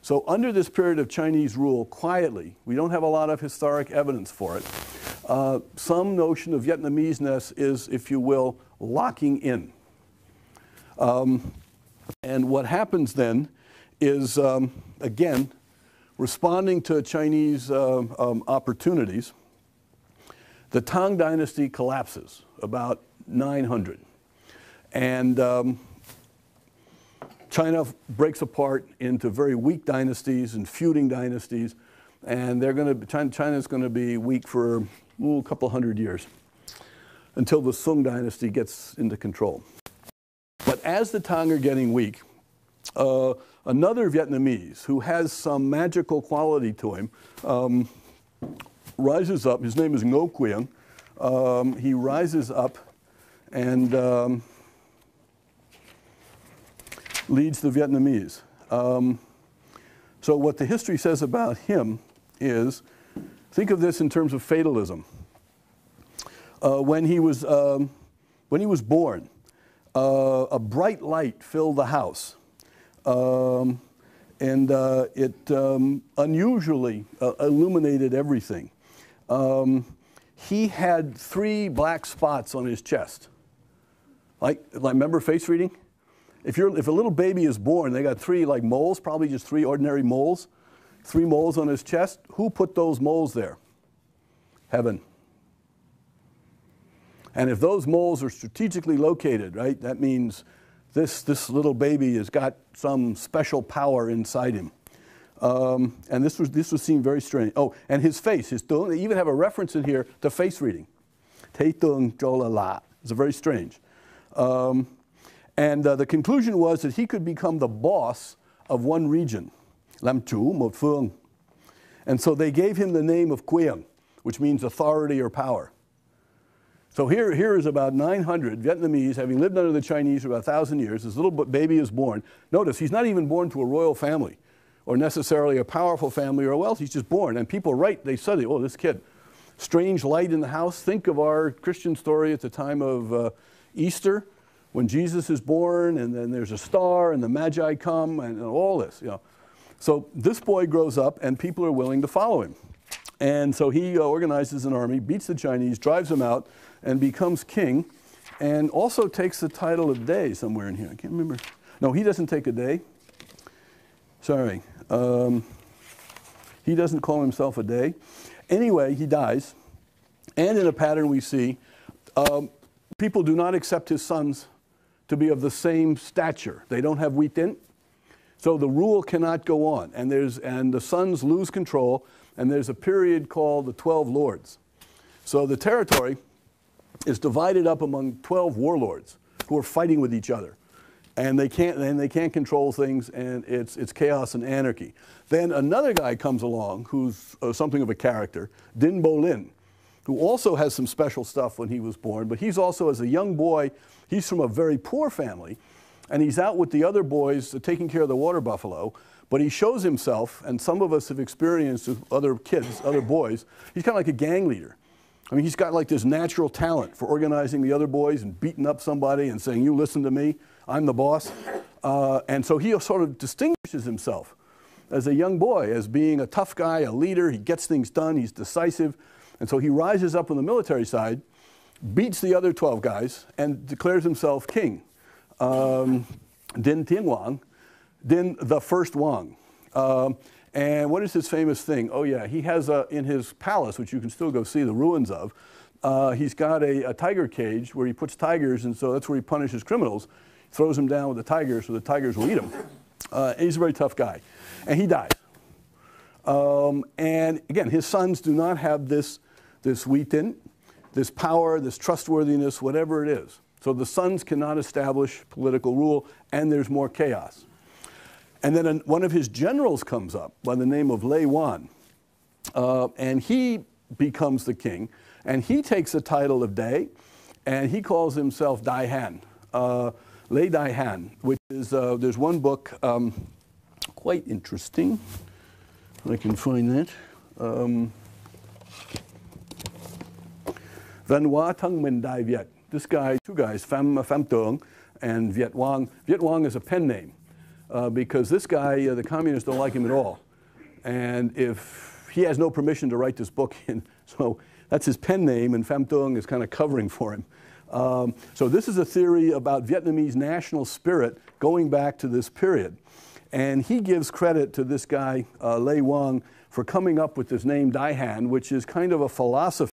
So under this period of Chinese rule, quietly, we don't have a lot of historic evidence for it, some notion of Vietnamese-ness is, if you will, locking in. And what happens then is, again, responding to Chinese opportunities, the Tang Dynasty collapses about 900. And China breaks apart into very weak dynasties and feuding dynasties, and China's going to be weak for a couple hundred years until the Sung Dynasty gets into control. But as the Tang are getting weak, another Vietnamese who has some magical quality to him rises up. His name is Ngo Quyen. He rises up and leads the Vietnamese. So what the history says about him is, think of this in terms of fatalism. When he was born, a bright light filled the house. And it unusually illuminated everything. He had 3 black spots on his chest. Like remember face reading? If a little baby is born, they got 3 like moles, probably just 3 ordinary moles, 3 moles on his chest. Who put those moles there? Heaven. And if those moles are strategically located, right, that means this little baby has got some special power inside him. And this was seen very strange. Oh, and his face, they even have a reference in here to face reading. Te tung jola la. It's very strange. And the conclusion was that he could become the boss of one region, Lam Chu, Mo Phương. And so they gave him the name of Quyen, which means authority or power. So here is about 900 Vietnamese, having lived under the Chinese for about 1,000 years. This little baby is born. Notice, he's not even born to a royal family or necessarily a powerful family or wealth. He's just born. And people write, they study, oh, this kid. Strange light in the house. Think of our Christian story at the time of Easter, when Jesus is born, and then there's a star, and the Magi come, and all this. You know. So this boy grows up, and people are willing to follow him. And so he organizes an army, beats the Chinese, drives them out, and becomes king, and also takes the title of Day somewhere in here. I can't remember. No, he doesn't take a day. Sorry. He doesn't call himself a day. Anyway, he dies. And in a pattern we see, people do not accept his sons to be of the same stature. They don't have wheat in. So the rule cannot go on. And the sons lose control, and there's a period called the 12 Lords. So the territory is divided up among 12 warlords who are fighting with each other. And they can't control things, and it's chaos and anarchy. Then another guy comes along who's something of a character, Din Bo Lin, who also has some special stuff when he was born, but he's also, as a young boy, he's from a very poor family, and he's out with the other boys taking care of the water buffalo, but he shows himself, and some of us have experienced with other kids, other boys, he's kind of like a gang leader. I mean, he's got like this natural talent for organizing the other boys and beating up somebody and saying, you listen to me, I'm the boss. And so he sort of distinguishes himself as a young boy as being a tough guy, a leader. He gets things done, he's decisive. And so he rises up on the military side, beats the other 12 guys, and declares himself king. Din Tien Wang, Din the First Wang. And what is his famous thing? Oh yeah, he has in his palace, which you can still go see the ruins of, he's got a tiger cage where he puts tigers, and so that's where he punishes criminals. He throws them down with the tigers so the tigers will eat them. And he's a very tough guy. And he dies. And again, his sons do not have this wheatin, this power, this trustworthiness, whatever it is. So the sons cannot establish political rule, and there's more chaos. And then one of his generals comes up by the name of Lê Wan, and he becomes the king, and he takes the title of Day, and he calls himself Dai Han, Lê Dai Han, which is, there's one book, quite interesting. I can find that. Van Hoa Thăng Minh Dai Viet. This guy, two guys, Pham Tuong and Viet Quang. Viet Quang is a pen name because this guy, the communists don't like him at all. And if he has no permission to write this book, so that's his pen name, and Pham Tuong is kind of covering for him. So this is a theory about Vietnamese national spirit going back to this period. And he gives credit to this guy, Lê Quang, for coming up with this name Dai Han, which is kind of a philosophy